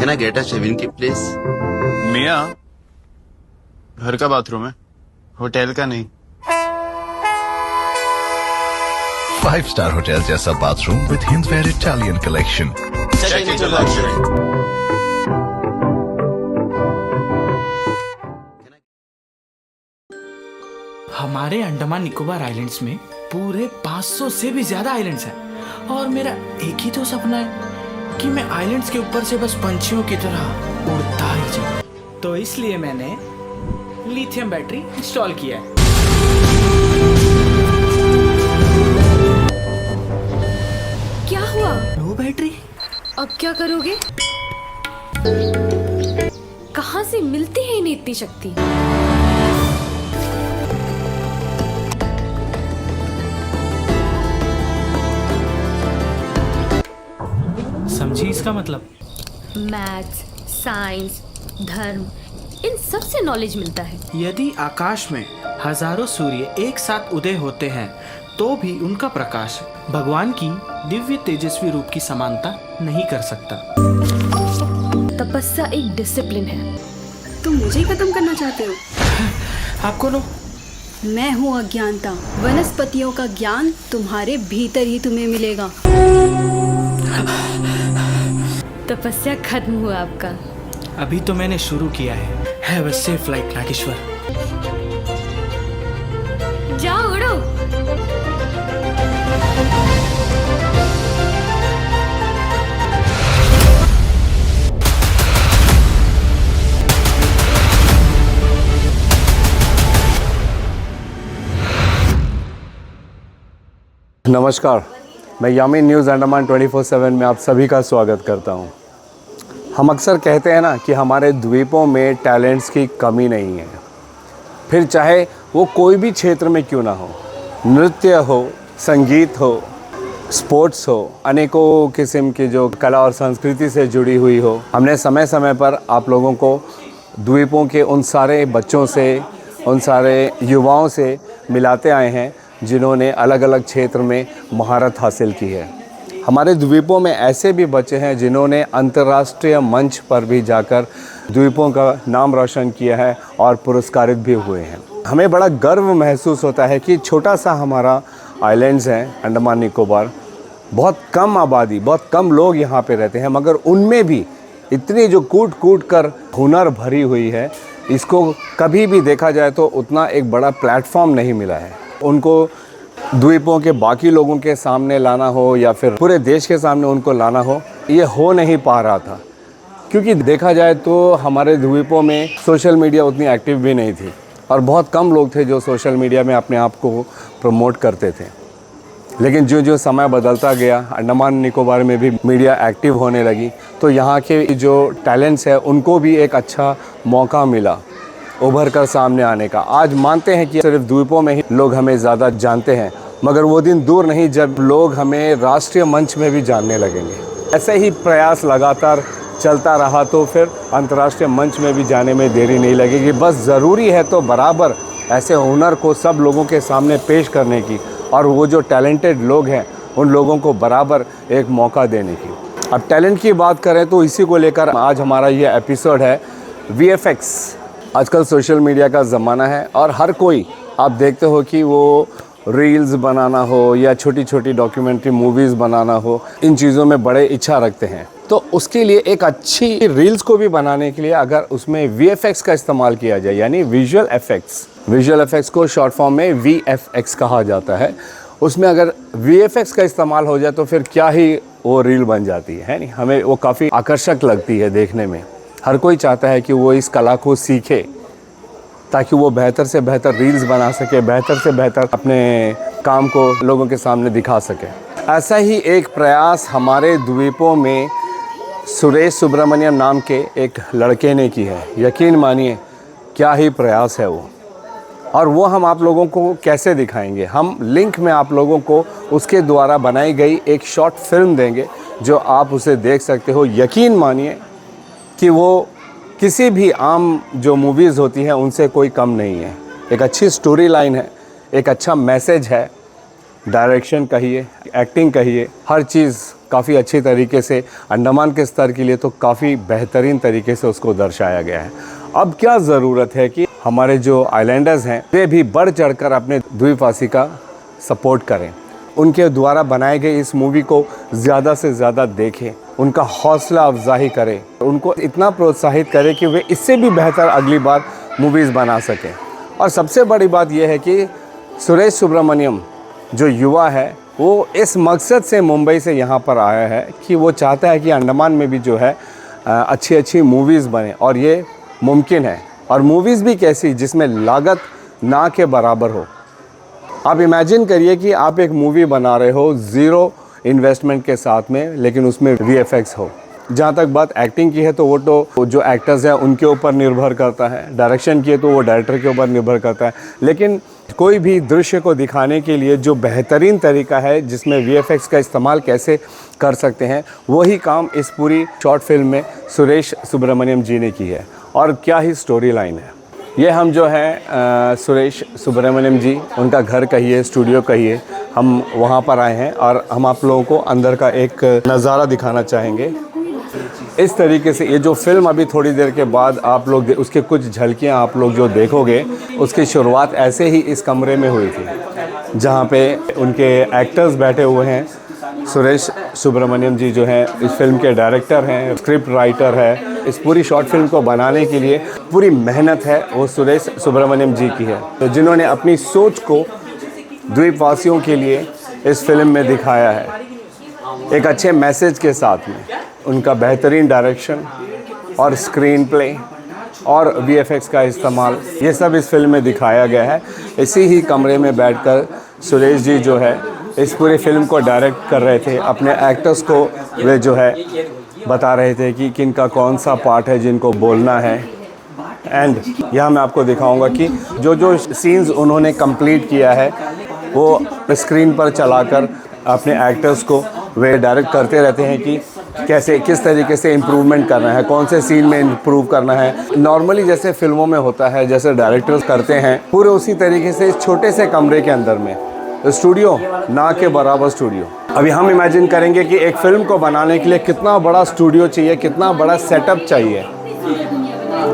Can I get a shaving kit, please? मियाँ, घर का बाथरूम है, होटल का नहीं। 5-star होटल जैसा bathroom with Hindware Italian collection. Check into luxury। हमारे अंडमान निकोबार आइलैंड्स में पूरे 500 से भी ज्यादा आइलैंड्स हैं और मेरा एक ही तो सपना है कि मैं आइलैंड्स के ऊपर से बस पंछियों की तरह उड़ता ही जाऊं। तो इसलिए मैंने लिथियम बैटरी इंस्टॉल किया है। क्या हुआ? लो बैटरी। अब क्या करोगे? कहाँ से मिलती है इन्हें इतनी शक्ति? समझी इसका मतलब? मैथ्स, साइंस, धर्म, इन सब से नॉलेज मिलता है। यदि आकाश में हजारों सूर्य एक साथ उदय होते हैं तो भी उनका प्रकाश भगवान की दिव्य तेजस्वी रूप की समानता नहीं कर सकता। तपस्या एक डिसिप्लिन है। तुम मुझे खत्म करना चाहते हो? आपको लो। मैं हूँ अज्ञानता। वनस्पतियों का ज्ञान तुम्हारे भीतर ही तुम्हें मिलेगा। तपस्या खत्म हुआ आपका। अभी तो मैंने शुरू किया है। Have a safe flight Nageshwar. जाओ उड़ो। नमस्कार, मैं यामी न्यूज़ अंडमान 24/7 में आप सभी का स्वागत करता हूं। हम अक्सर कहते हैं ना कि हमारे द्वीपों में टैलेंट्स की कमी नहीं है, फिर चाहे वो कोई भी क्षेत्र में क्यों ना हो, नृत्य हो, संगीत हो, स्पोर्ट्स हो, अनेकों किस्म की जो कला और संस्कृति से जुड़ी हुई हो। हमने समय समय पर आप लोगों को द्वीपों के उन सारे बच्चों से, उन सारे युवाओं से मिलाते आए हैं जिन्होंने अलग अलग क्षेत्र में महारत हासिल की है। हमारे द्वीपों में ऐसे भी बच्चे हैं जिन्होंने अंतर्राष्ट्रीय मंच पर भी जाकर द्वीपों का नाम रोशन किया है और पुरस्कारित भी हुए हैं। हमें बड़ा गर्व महसूस होता है कि छोटा सा हमारा आइलैंड्स हैं अंडमान निकोबार, बहुत कम आबादी, बहुत कम लोग यहाँ पे रहते हैं, मगर उनमें भी इतनी जो कूट कूट कर हुनर भरी हुई है, इसको कभी भी देखा जाए तो उतना एक बड़ा प्लेटफॉर्म नहीं मिला है। उनको द्वीपों के बाकी लोगों के सामने लाना हो या फिर पूरे देश के सामने उनको लाना हो, ये हो नहीं पा रहा था, क्योंकि देखा जाए तो हमारे द्वीपों में सोशल मीडिया उतनी एक्टिव भी नहीं थी और बहुत कम लोग थे जो सोशल मीडिया में अपने आप को प्रमोट करते थे। लेकिन जो जो समय बदलता गया, अंडमान निकोबार में भी मीडिया एक्टिव होने लगी, तो यहाँ के जो टैलेंट्स है उनको भी एक अच्छा मौका मिला उभर कर सामने आने का। आज मानते हैं कि सिर्फ द्वीपों में ही लोग हमें ज़्यादा जानते हैं, मगर वो दिन दूर नहीं जब लोग हमें राष्ट्रीय मंच में भी जानने लगेंगे। ऐसे ही प्रयास लगातार चलता रहा तो फिर अंतर्राष्ट्रीय मंच में भी जाने में देरी नहीं लगेगी। बस ज़रूरी है तो बराबर ऐसे हुनर को सब लोगों के सामने पेश करने की, और वो जो टैलेंटेड लोग हैं उन लोगों को बराबर एक मौका देने की। अब टैलेंट की बात करें तो इसी को लेकर आज हमारा ये एपिसोड है VFX। आजकल सोशल मीडिया का ज़माना है और हर कोई, आप देखते हो कि वो रील्स बनाना हो या छोटी छोटी डॉक्यूमेंट्री मूवीज़ बनाना हो, इन चीज़ों में बड़े इच्छा रखते हैं। तो उसके लिए एक अच्छी रील्स को भी बनाने के लिए अगर उसमें VFX का इस्तेमाल किया जाए, यानी विजुअल इफ़ेक्ट्स को शॉर्ट फॉर्म में VFX कहा जाता है, उसमें अगर VFX का इस्तेमाल हो जाए तो फिर क्या ही वो रील बन जाती है नहीं। हमें वो काफ़ी आकर्षक लगती है देखने में। हर कोई चाहता है कि वो इस कला को सीखे ताकि वो बेहतर से बेहतर रील्स बना सके, बेहतर से बेहतर अपने काम को लोगों के सामने दिखा सके। ऐसा ही एक प्रयास हमारे द्वीपों में सुरेश सुब्रमण्यम नाम के एक लड़के ने की है। यकीन मानिए क्या ही प्रयास है वो, और वो हम आप लोगों को कैसे दिखाएंगे। हम लिंक में आप लोगों को उसके द्वारा बनाई गई एक शॉर्ट फिल्म देंगे जो आप उसे देख सकते हो। यकीन मानिए कि वो किसी भी आम जो मूवीज़ होती हैं उनसे कोई कम नहीं है। एक अच्छी स्टोरी लाइन है, एक अच्छा मैसेज है, डायरेक्शन कहिए, एक्टिंग कहिए, हर चीज़ काफ़ी अच्छी तरीके से, अंडमान के स्तर के लिए तो काफ़ी बेहतरीन तरीके से उसको दर्शाया गया है। अब क्या ज़रूरत है कि हमारे जो आइलैंडर्स हैं वे भी बढ़ चढ़कर अपने द्वीपवासी का सपोर्ट करें, उनके द्वारा बनाए गए इस मूवी को ज़्यादा से ज़्यादा देखें, उनका हौसला अफजाई करें, उनको इतना प्रोत्साहित करें कि वे इससे भी बेहतर अगली बार मूवीज़ बना सकें। और सबसे बड़ी बात यह है कि सुरेश सुब्रमण्यम जो युवा है वो इस मकसद से मुंबई से यहाँ पर आया है कि वो चाहता है कि अंडमान में भी जो है अच्छी अच्छी मूवीज़ बने, और ये मुमकिन है। और मूवीज़ भी कैसी, जिसमें लागत ना के बराबर हो। आप इमेजिन करिए कि आप एक मूवी बना रहे हो ज़ीरो इन्वेस्टमेंट के साथ में, लेकिन उसमें VFX हो। जहाँ तक बात एक्टिंग की है तो वो तो जो एक्टर्स हैं उनके ऊपर निर्भर करता है, डायरेक्शन की है तो वो डायरेक्टर के ऊपर निर्भर करता है, लेकिन कोई भी दृश्य को दिखाने के लिए जो बेहतरीन तरीका है जिसमें VFX का इस्तेमाल कैसे कर सकते हैं, वही काम इस पूरी शॉर्ट फिल्म में सुरेश सुब्रमण्यम जी ने की है। और क्या ही स्टोरी लाइन है। ये हम जो है सुरेश सुब्रमण्यम जी, उनका घर कहिए, स्टूडियो कहिए, हम वहाँ पर आए हैं और हम आप लोगों को अंदर का एक नज़ारा दिखाना चाहेंगे। इस तरीके से ये जो फिल्म अभी थोड़ी देर के बाद आप लोग उसके कुछ झलकियाँ आप लोग जो देखोगे, उसकी शुरुआत ऐसे ही इस कमरे में हुई थी जहाँ पे उनके एक्टर्स बैठे हुए हैं। सुरेश सुब्रमण्यम जी जो हैं इस फिल्म के डायरेक्टर हैं, स्क्रिप्ट राइटर है। इस पूरी शॉर्ट फिल्म को बनाने के लिए पूरी मेहनत है वो सुरेश सुब्रमण्यम जी की है, तो जिन्होंने अपनी सोच को द्वीपवासियों के लिए इस फिल्म में दिखाया है, एक अच्छे मैसेज के साथ में। उनका बेहतरीन डायरेक्शन और स्क्रीन प्ले और VFX का इस्तेमाल, ये सब इस फिल्म में दिखाया गया है। इसी ही कमरे में बैठकर सुरेश जी जो है इस पूरी फिल्म को डायरेक्ट कर रहे थे। अपने एक्टर्स को वे जो है बता रहे थे कि किनका कौन सा पार्ट है जिनको बोलना है। एंड यहाँ मैं आपको दिखाऊंगा कि जो जो सीन्स उन्होंने कंप्लीट किया है वो स्क्रीन पर चलाकर अपने एक्टर्स को वे डायरेक्ट करते रहते हैं कि कैसे, किस तरीके से इम्प्रूवमेंट करना है, कौन से सीन में इम्प्रूव करना है। नॉर्मली जैसे फिल्मों में होता है, जैसे डायरेक्टर्स करते हैं, पूरे उसी तरीके से इस छोटे से कमरे के अंदर में स्टूडियो ना के बराबर स्टूडियो। अभी हम इमेजिन करेंगे कि एक फिल्म को बनाने के लिए कितना बड़ा स्टूडियो चाहिए, कितना बड़ा सेटअप चाहिए,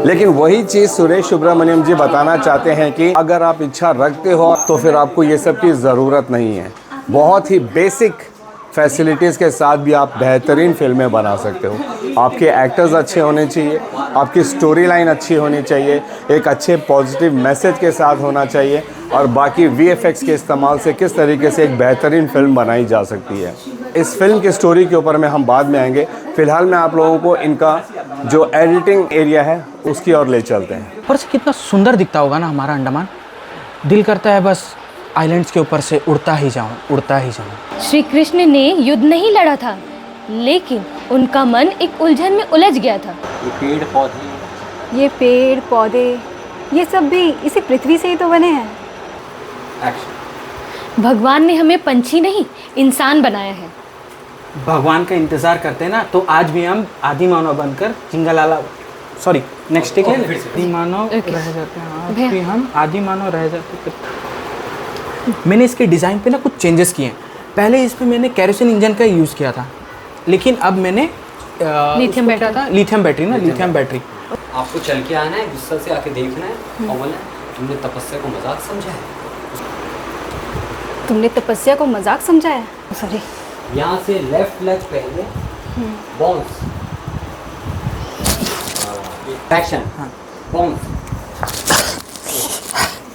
लेकिन वही चीज़ सुरेश सुब्रमण्यम जी बताना चाहते हैं कि अगर आप इच्छा रखते हो तो फिर आपको ये सब की ज़रूरत नहीं है। बहुत ही बेसिक फैसिलिटीज़ के साथ भी आप बेहतरीन फिल्में बना सकते हो। आपके एक्टर्स अच्छे होने चाहिए, आपकी स्टोरी लाइन अच्छी होनी चाहिए, एक अच्छे पॉजिटिव मैसेज के साथ होना चाहिए, और बाकी VFX के इस्तेमाल से किस तरीके से एक बेहतरीन फिल्म बनाई जा सकती है। इस फिल्म की स्टोरी के ऊपर में हम बाद में आएंगे। फ़िलहाल मैं आप लोगों को इनका जो एडिटिंग एरिया है उसकी ओर ले चलते हैं। ऊपर से कितना सुंदर दिखता होगा ना हमारा अंडमान। दिल करता है बस आइलैंड्स के ऊपर से उड़ता ही जाऊं, उड़ता ही जाऊं। श्री कृष्ण ने युद्ध नहीं लड़ा था, लेकिन उनका मन एक उलझन में उलझ गया था। ये पेड़ पौधे ये सब भी इसी पृथ्वी से ही तो बने हैं। भगवान ने हमें पंछी नहीं, इंसान बनाया है। भगवान का इंतजार करते हैं ना, तो आज भी हम आदि मानव बनकर चिंगालाला, सॉरी नेक्स्ट टेक है, आदि मानव रह जाते हैं। आज भी हम आदि मानव रह जाते हैं। मैंने इसके डिज़ाइन पे ना कुछ चेंजेस किए हैं। पहले इस पे मैंने केरोसिन इंजन का यूज़ किया था, लेकिन अब मैंने लिथियम बैटरी ना, लिथियम बैटरी। आपको चल के आना है, गुस्सा से आके देखना है और बोलना है तुमने तपस्या को मजाक समझा है। तुमने तपस्या को मजाक समझा है। सॉरी। यहाँ से लेफ्ट लेग पहले बाउंस, एक्शन, बाउंस।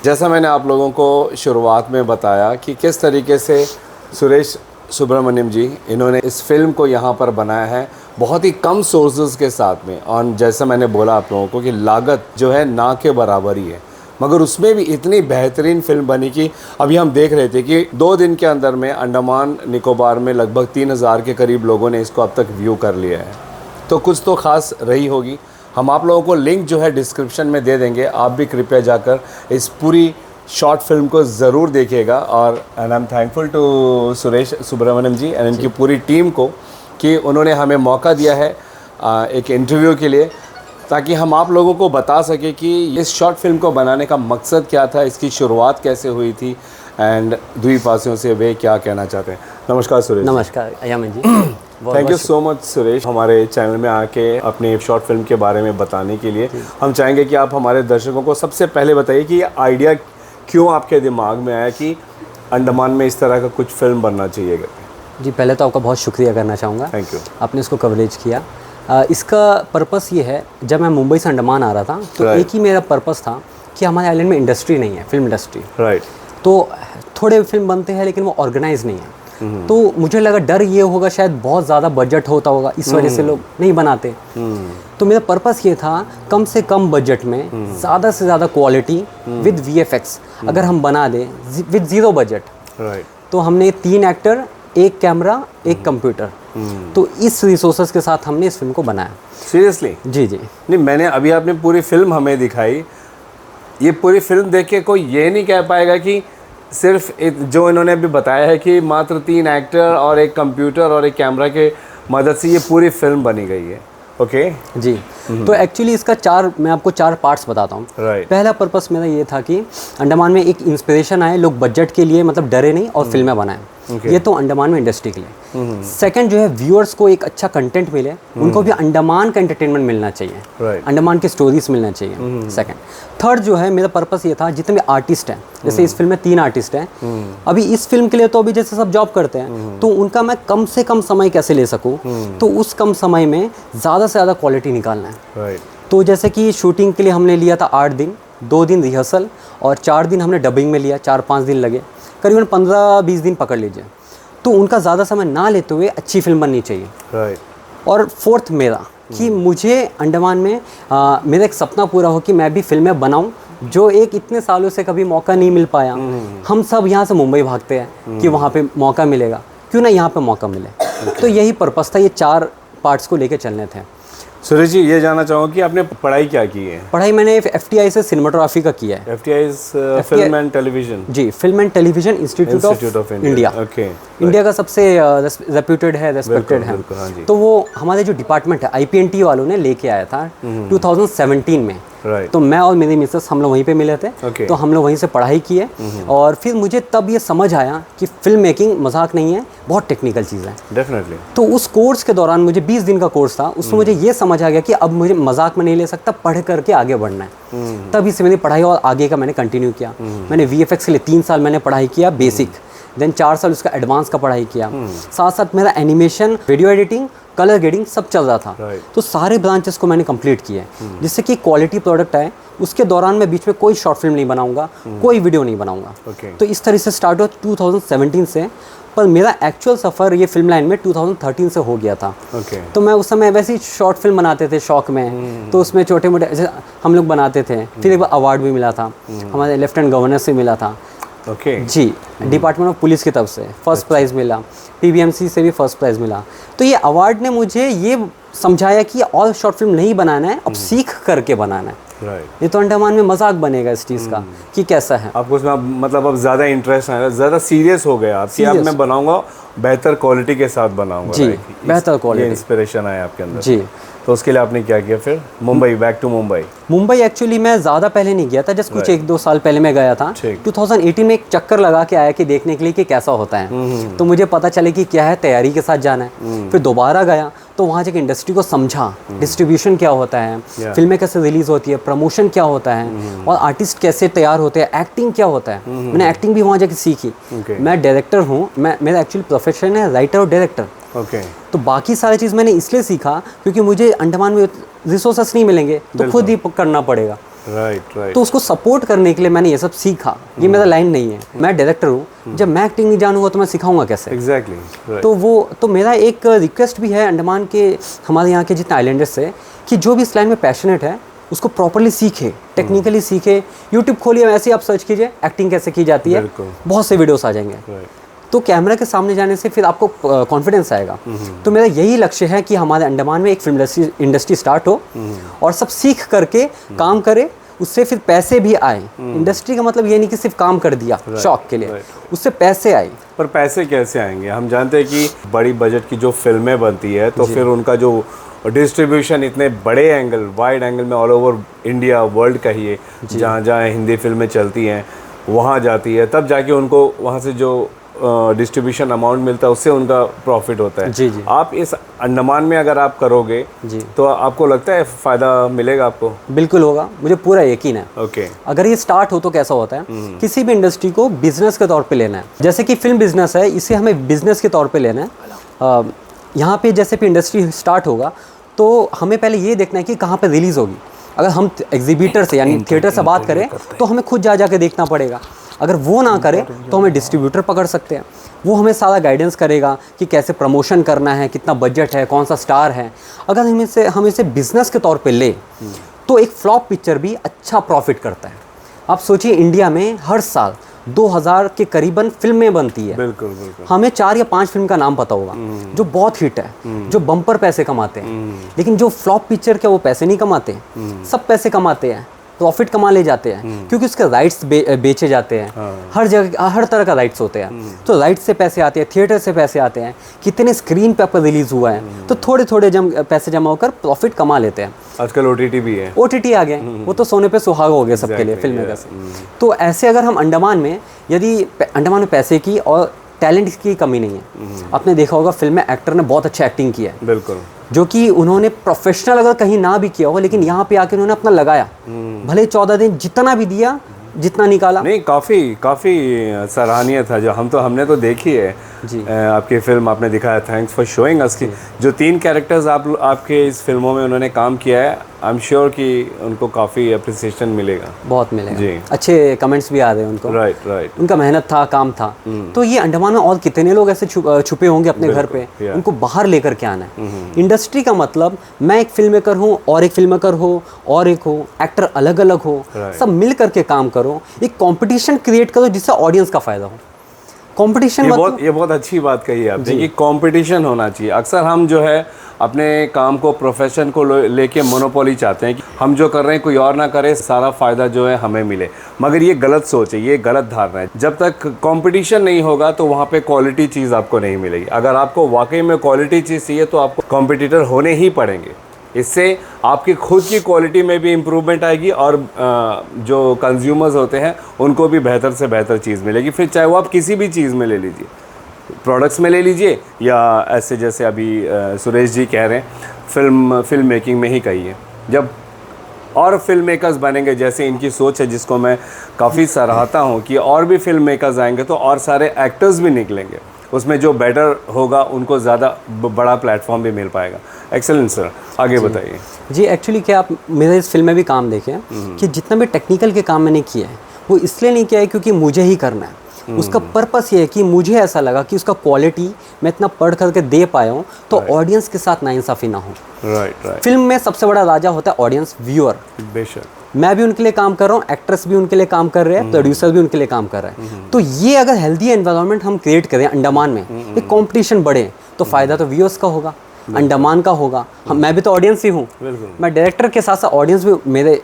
जैसा मैंने आप लोगों को शुरुआत में बताया कि किस तरीके से सुरेश सुब्रमण्यम जी इन्होंने इस फिल्म को यहाँ पर बनाया है बहुत ही कम सोर्सेज के साथ में। और जैसा मैंने बोला आप लोगों को कि लागत जो है ना के बराबर ही है, मगर उसमें भी इतनी बेहतरीन फिल्म बनी कि अभी हम देख रहे थे कि 2 दिन के अंदर में अंडमान निकोबार में लगभग 3000 के करीब लोगों ने इसको अब तक व्यू कर लिया है। तो कुछ तो ख़ास रही होगी। हम आप लोगों को लिंक जो है डिस्क्रिप्शन में दे देंगे, आप भी कृपया जाकर इस पूरी शॉर्ट फिल्म को ज़रूर देखिएगा। और and I am thankful to Suresh Subramaniam ji and इनकी पूरी टीम को कि उन्होंने हमें मौका दिया है एक इंटरव्यू के लिए, ताकि हम आप लोगों को बता सकें कि इस शॉर्ट फिल्म को बनाने का मकसद क्या था, इसकी शुरुआत कैसे हुई थी एंड द्वीपवासियों से वे क्या कहना चाहते हैं। नमस्कार सुरेश। नमस्कार Yamin ji. Thank you so much Suresh, हमारे चैनल में आके अपने शॉर्ट फिल्म के बारे में बताने के लिए। हम चाहेंगे कि आप हमारे दर्शकों को सबसे पहले बताइए कि ये आइडिया क्यों आपके दिमाग में आया कि अंडमान में इस तरह का कुछ फिल्म बनना चाहिए। जी, पहले तो आपका बहुत शुक्रिया करना चाहूँगा, थैंक यू। आपने इसको कवरेज किया। इसका पर्पस ये है, जब मैं मुंबई से अंडमान आ रहा था तो Right. एक ही मेरा पर्पस था कि हमारे आइलैंड में इंडस्ट्री नहीं है, फिल्म इंडस्ट्री। राइट। तो थोड़े फिल्म बनते हैं लेकिन वो ऑर्गेनाइज नहीं है। तो मुझे लगा डर ये होगा शायद बहुत ज़्यादा बजट होता होगा, इस वजह से लोग नहीं बनाते। तो मेरा पर्पस ये था कम से कम बजट में ज़्यादा से ज़्यादा क्वालिटी विद VFX अगर हम बना दें विद ज़ीरो बजट। राइट। तो हमने 3 एक्टर, 1 कैमरा, 1 कंप्यूटर, तो इस रिसोर्सेज के साथ हमने इस फिल्म को बनाया। सीरियसली? जी जी। नहीं, मैंने अभी आपने पूरी फिल्म हमें दिखाई, ये पूरी फिल्म देख के कोई ये नहीं कह पाएगा कि सिर्फ जो इन्होंने अभी बताया है कि मात्र 3 एक्टर और 1 कंप्यूटर और 1 कैमरा के मदद से ये पूरी फिल्म बनी गई है। ओके जी। तो एक्चुअली इसका मैं आपको 4 पार्ट्स बताता हूँ। Right. पहला पर्पस मेरा ये था कि अंडमान में एक इंस्पिरेशन आए, लोग बजट के लिए मतलब डरे नहीं और फिल्में बनाएं। ये तो अंडमान में इंडस्ट्री के लिए। सेकंड जो है, व्यूअर्स को एक अच्छा कंटेंट मिले, उनको भी अंडमान का एंटरटेनमेंट मिलना चाहिए। Right. अंडमान की स्टोरीज मिलना चाहिए। सेकंड। थर्ड जो है, मेरा पर्पस ये था, जितने भी आर्टिस्ट हैं, जैसे इस फिल्म में 3 आर्टिस्ट हैं, अभी इस फिल्म के लिए तो अभी जैसे सब जॉब करते हैं, तो उनका मैं कम से कम समय कैसे ले सकूँ, तो उस कम समय में ज़्यादा से ज़्यादा क्वालिटी निकालना है। राइट। तो जैसे कि शूटिंग के लिए हमने लिया था 8 दिन, 2 दिन रिहर्सल और 4 दिन हमने डबिंग में लिया, 4-5 दिन लगे, करीबन 15-20 दिन पकड़ लीजिए। तो उनका ज़्यादा समय ना लेते हुए अच्छी फिल्म बननी चाहिए। राइट। और फोर्थ मेरा कि मुझे अंडमान में मेरा एक सपना पूरा हो कि मैं भी फिल्में बनाऊं, जो एक इतने सालों से कभी मौका नहीं मिल पाया। हम सब यहाँ से मुंबई भागते हैं कि वहाँ पे मौका मिलेगा, क्यों ना यहाँ पे मौका मिले। तो यही पर्पस था, ये 4 पार्ट्स को लेके चलने थे। सुरेश जी, ये जानना चाहूँगा कि आपने पढ़ाई क्या की है? पढ़ाई मैंने FTI से सिनेमाटोग्राफी का किया है। FTI film and television? जी, film and television institute of India. Okay. India का सबसे रेप्यूटेड है, रेस्पेक्टेड है। हाँ जी। तो वो हमारे जो डिपार्टमेंट है IPNT वालों ने लेके आया था 2017 में। राइट। तो मैं और मेरी मिसेस हम लोग वहीं पे मिले थे। Okay. तो हम लोग वहीं से पढ़ाई किए और फिर मुझे तब ये समझ आया कि फिल्म मेकिंग मजाक नहीं है, बहुत टेक्निकल चीज़ है। डेफिनेटली। तो उस कोर्स के दौरान मुझे 20 दिन का कोर्स था, उसमें मुझे ये समझ आ गया कि अब मुझे मजाक में नहीं ले सकता, पढ़ करके आगे बढ़ना है। तभी से मेरी पढ़ाई और आगे का मैंने कंटिन्यू किया। मैंने VFX के लिए 3 साल मैंने पढ़ाई किया बेसिक, देन 4 साल उसका एडवांस का पढ़ाई किया। साथ साथ मेरा animation, video editing, colour grading सब चल रहा था। तो सारे ब्रांचेस को मैंने कंप्लीट किए, जिससे कि क्वालिटी प्रोडक्ट आए। उसके दौरान मैं बीच में कोई शॉर्ट फिल्म नहीं बनाऊंगा, कोई वीडियो नहीं बनाऊंगा। तो इस तरह से स्टार्ट हुआ 2017 से, पर मेरा एक्चुअल सफ़र ये फिल्म लाइन में 2013 से हो गया था। तो मैं उस समय वैसे ही शॉर्ट फिल्म बनाते थे शौक में, तो उसमें छोटे मोटे हम लोग बनाते थे। फिर एक बार अवार्ड भी मिला था, हमारे लेफ्टिनेंट गवर्नर से मिला था। जी, डिपार्टमेंट ऑफ पुलिस की तरफ से फर्स्ट प्राइज़ मिला, PBMC से भी फर्स्ट प्राइज़ मिला। तो ये अवार्ड ने मुझे ये समझाया कि और शॉर्ट फिल्म नहीं बनाना है, अब सीख करके बनाना है। राइट। ये तो अंडमान में मजाक बनेगा इस चीज़ का कि कैसा है। आपको उसमें मतलब अब ज़्यादा इंटरेस्ट आया, ज़्यादा सीरियस हो गया आप कि अब मैं बनाऊंगा, बेहतर क्वालिटी के साथ बनाऊंगा। जी, बेहतर क्वालिटी। इंस्पिरेशन आया आपके अंदर। जी। तो उसके लिए आपने क्या किया फिर? Mumbai, back to Mumbai. Mumbai actually मैं ज़्यादा पहले नहीं गया था, जस्ट कुछ 1-2 साल पहले मैं गया था। 2018 में एक चक्कर लगा के आया कि देखने के लिए कि कैसा होता है। तो मुझे पता चले कि क्या है, तैयारी के साथ जाना है। फिर दोबारा गया तो वहाँ जाकर इंडस्ट्री को समझा, डिस्ट्रीब्यूशन क्या होता है, फिल्में कैसे रिलीज़ होती है, प्रमोशन क्या होता है, और आर्टिस्ट कैसे तैयार होते हैं, एक्टिंग क्या होता है। मैंने एक्टिंग भी वहाँ जाकर सीखी। मैं डायरेक्टर हूँ, मेरा एक्चुअली प्रोफेशन है राइटर और डायरेक्टर। तो बाकी सारी चीज़ मैंने इसलिए सीखा क्योंकि मुझे अंडमान में रिसोर्सेस नहीं मिलेंगे, तो खुद ही करना पड़ेगा। राइट। तो उसको सपोर्ट करने के लिए मैंने ये सब सीखा। ये मेरा लाइन नहीं है, मैं डायरेक्टर हूँ, जब मैं एक्टिंग नहीं जानूंगा तो मैं सिखाऊंगा कैसे? एग्जैक्टली। तो मेरा एक रिक्वेस्ट भी है अंडमान के, हमारे यहाँ के जितने आइलैंडर्स से, कि जो भी इस लाइन में पैशनेट है उसको प्रॉपरली सीखे, टेक्निकली सीखे। यूट्यूब खोलिए, ऐसे ही आप सर्च कीजिए एक्टिंग कैसे की जाती है, बहुत से वीडियोस आ जाएंगे। तो कैमरा के सामने जाने से फिर आपको कॉन्फिडेंस आएगा। तो मेरा यही लक्ष्य है कि हमारे अंडमान में एक फिल्म इंडस्ट्री स्टार्ट हो और सब सीख करके काम करे, उससे फिर पैसे भी आए। इंडस्ट्री का मतलब ये नहीं कि सिर्फ काम कर दिया शौक के लिए, उससे पैसे आए। पर पैसे कैसे आएंगे? हम जानते हैं कि बड़ी बजट की जो फिल्में बनती है तो फिर उनका जो डिस्ट्रीब्यूशन इतने बड़े एंगल, वाइड एंगल में ऑल ओवर इंडिया, वर्ल्ड कहिए, जहाँ जहाँ हिंदी फिल्में चलती हैं वहाँ जाती है, तब जाके उनको वहाँ से जो डिस्ट्रीब्यूशन अमाउंट मिलता है उससे उनका प्रॉफिट होता है। जी, जी। आप इस अंडमान में अगर आप करोगे जी। तो आपको लगता है फ़ायदा मिलेगा आपको? बिल्कुल होगा, मुझे पूरा यकीन है। ओके। अगर ये स्टार्ट हो तो कैसा होता है, किसी भी इंडस्ट्री को बिजनेस के तौर पे लेना है। जैसे कि फिल्म बिजनेस है, इसे हमें बिजनेस के तौर पे लेना है। यहाँ पे जैसे भी इंडस्ट्री स्टार्ट होगा तो हमें पहले ये देखना है कि कहाँ पे रिलीज़ होगी। अगर हम एग्जीबिटर से यानी थिएटर से बात करें तो हमें खुद जा के देखना पड़ेगा। अगर वो ना करें तो हमें डिस्ट्रीब्यूटर पकड़ सकते हैं, वो हमें सारा गाइडेंस करेगा कि कैसे प्रमोशन करना है, कितना बजट है, कौन सा स्टार है। अगर हम इसे बिज़नेस के तौर पे ले तो एक फ्लॉप पिक्चर भी अच्छा प्रॉफिट करता है। आप सोचिए इंडिया में हर साल 2000 के करीबन फिल्में बनती है। बिल्कुल बिल्कुल। हमें 4 या 5 फिल्म का नाम पता होगा जो बहुत हिट है, जो बम्पर पैसे कमाते हैं। लेकिन जो फ्लॉप पिक्चर क्या वो पैसे नहीं कमाते, सब पैसे कमाते हैं, प्रॉफिट कमा ले जाते हैं क्योंकि उसके राइट्स बेचे जाते हैं। हर जगह हर तरह का राइट्स होते हैं, तो राइट्स से पैसे आते हैं, थिएटर से पैसे आते हैं, कितने स्क्रीन पे आपका रिलीज़ हुआ है, तो थोड़े थोड़े पैसे जमा होकर प्रॉफिट कमा लेते हैं। आजकल OTT भी है। OTT आ गए, वो तो सोने पे सुहागा हो गया सबके लिए, फिल्म मेकर से। तो ऐसे अगर हम अंडमान में अंडमान में पैसे की और टैलेंट की कमी नहीं है। आपने देखा होगा फिल्म में एक्टर ने बहुत अच्छा एक्टिंग किया है, बिल्कुल, जो कि उन्होंने प्रोफेशनल अगर कहीं ना भी किया होगा लेकिन यहाँ पे आके उन्होंने अपना लगाया। भले 14 दिन जितना भी दिया, जितना निकाला, नहीं काफ़ी सराहनीय था। जो हमने तो देखी है जी। आपकी फिल्म आपने दिखाया, थैंक्स फॉर शोइंग अस की जो 3 कैरेक्टर्स आपके इस फिल्मों में उन्होंने काम किया है, आई एम श्योर कि उनको काफ़ी अप्रिसिएशन मिलेगा। बहुत मिलेगा जी। अच्छे कमेंट्स भी आ रहे हैं उनको। राइट। उनका मेहनत था, काम था। तो ये अंडमान में और कितने लोग ऐसे छुपे होंगे अपने घर पे, उनको बाहर लेकर के आना है। इंडस्ट्री का मतलब मैं एक फिल्म मेकर हूँ और एक फिल्म मेकर हो और एक हो, एक्टर अलग अलग हो, सब मिल करके काम करो, एक कंपटीशन क्रिएट करो जिससे ऑडियंस का फायदा हो। कंपटीशन ये बहुत अच्छी बात कही है आपने कि कंपटीशन होना चाहिए। अक्सर हम जो है अपने काम को, प्रोफेशन को लेके मोनोपोली चाहते हैं कि हम जो कर रहे हैं कोई और ना करे, सारा फ़ायदा जो है हमें मिले। मगर ये गलत सोच है, ये गलत धारणा है। जब तक कंपटीशन नहीं होगा तो वहाँ पे क्वालिटी चीज़ आपको नहीं मिलेगी। अगर आपको वाकई में क्वालिटी चीज़ चाहिए तो आपको कॉम्पिटिटर होने ही पड़ेंगे। इससे आपकी खुद की क्वालिटी में भी इम्प्रूवमेंट आएगी और जो कंज्यूमर्स होते हैं उनको भी बेहतर से बेहतर चीज़ मिलेगी। फिर चाहे वो आप किसी भी चीज़ में ले लीजिए, प्रोडक्ट्स में ले लीजिए या ऐसे जैसे अभी सुरेश जी कह रहे हैं फिल्म मेकिंग में ही कहिए। जब और फिल्म मेकर्स बनेंगे जैसे इनकी सोच है, जिसको मैं काफ़ी सराहता हूँ कि और भी फिल्म मेकर्स आएंगे तो और सारे एक्टर्स भी निकलेंगे, उसमें जो बेटर होगा उनको ज़्यादा बड़ा प्लेटफॉर्म भी मिल पाएगा। एक्सेलेंट सर, आगे बताइए। जी एक्चुअली क्या आप मेरे इस फिल्म में भी काम देखें कि जितना भी टेक्निकल के काम मैंने किया है वो इसलिए नहीं किया है क्योंकि मुझे ही करना है। उसका पर्पस ये है कि मुझे ऐसा लगा कि उसका क्वालिटी मैं इतना पढ़ करके दे पाया हूँ तो ऑडियंस के साथ नाइंसाफ़ी ना हो। राइट। फिल्म में सबसे बड़ा राजा होता है ऑडियंस, व्यूअर। बेशक। मैं भी उनके लिए काम कर रहा हूँ, एक्ट्रेस भी उनके लिए काम कर रहे हैं, प्रोड्यूसर भी उनके लिए काम कर रहे हैं। तो ये अगर हेल्दी एनवायरनमेंट हम क्रिएट करें अंडमान में, एक कंपटीशन बढ़े तो फ़ायदा तो व्यूअर्स का होगा, अंडमान का होगा। मैं भी तो ऑडियंस ही हूँ, मैं डायरेक्टर के साथ साथ ऑडियंस भी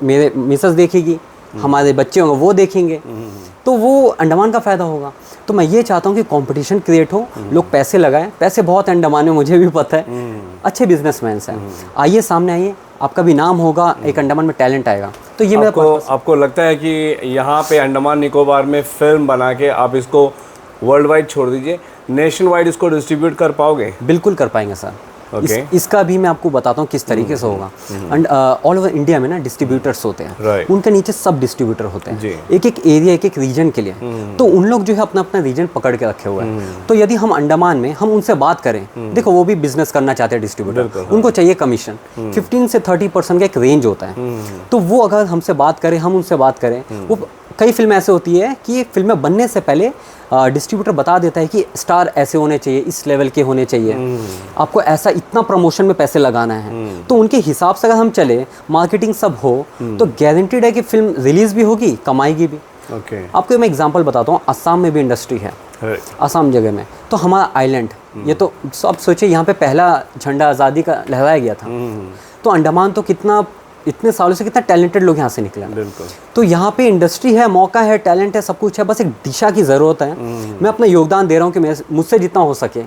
मेरे मिसेस देखेगी, हमारे बच्चे होंगे वो देखेंगे, तो वो अंडमान का फ़ायदा होगा। तो मैं ये चाहता हूँ कि कंपटीशन क्रिएट हो, लोग पैसे लगाएं। पैसे बहुत हैं अंडमान में, मुझे भी पता है, अच्छे बिजनेसमैन हैं। आइए सामने आइए, आपका भी नाम होगा, एक अंडमान में टैलेंट आएगा। तो ये आपको लगता है कि यहाँ पे अंडमान निकोबार में फिल्म बना के आप इसको वर्ल्ड वाइड छोड़ दीजिए, नेशन वाइड इसको डिस्ट्रीब्यूट कर पाओगे? बिल्कुल कर पाएंगे सर। इसका भी मैं आपको बताता हूँ किस तरीके से होगा। एंड ऑल ओवर इंडिया में ना डिस्ट्रीब्यूटर्स होते हैं, उनके नीचे सब डिस्ट्रीब्यूटर होते हैं, एक एक एरिया, एक एक रीजन के लिए। तो उन लोग जो है अपना अपना रीजन पकड़ के रखे हुए हैं। तो यदि हम अंडमान में हम उनसे बात करें, देखो वो भी बिजनेस करना चाहते हैं डिस्ट्रीब्यूटर, उनको चाहिए कमीशन, 15 से 30% का एक रेंज होता है। तो वो अगर हमसे बात करें, हम उनसे बात करें, वो कई फिल्में ऐसे होती है कि फिल्में बनने से पहले डिस्ट्रीब्यूटर बता देता है कि स्टार ऐसे होने चाहिए, इस लेवल के होने चाहिए, आपको ऐसा इतना प्रमोशन में पैसे लगाना है। तो उनके हिसाब से अगर हम चले, मार्केटिंग सब हो, तो गारंटीड है कि फिल्म रिलीज भी होगी, कमाएगी भी। आपको मैं एग्जांपल बताता हूँ, असम में भी इंडस्ट्री है, असम जगह में। तो हमारा आइलैंड, ये तो सब सोचिए यहाँ पे पहला झंडा आज़ादी का लहराया गया था। तो अंडमान तो इतने सालों से कितना टैलेंटेड लोग यहाँ से निकले। तो यहाँ पे इंडस्ट्री है, मौका है, टैलेंट है, सब कुछ है, बस एक दिशा की ज़रूरत है। मैं अपना योगदान दे रहा हूँ कि मुझसे जितना हो सके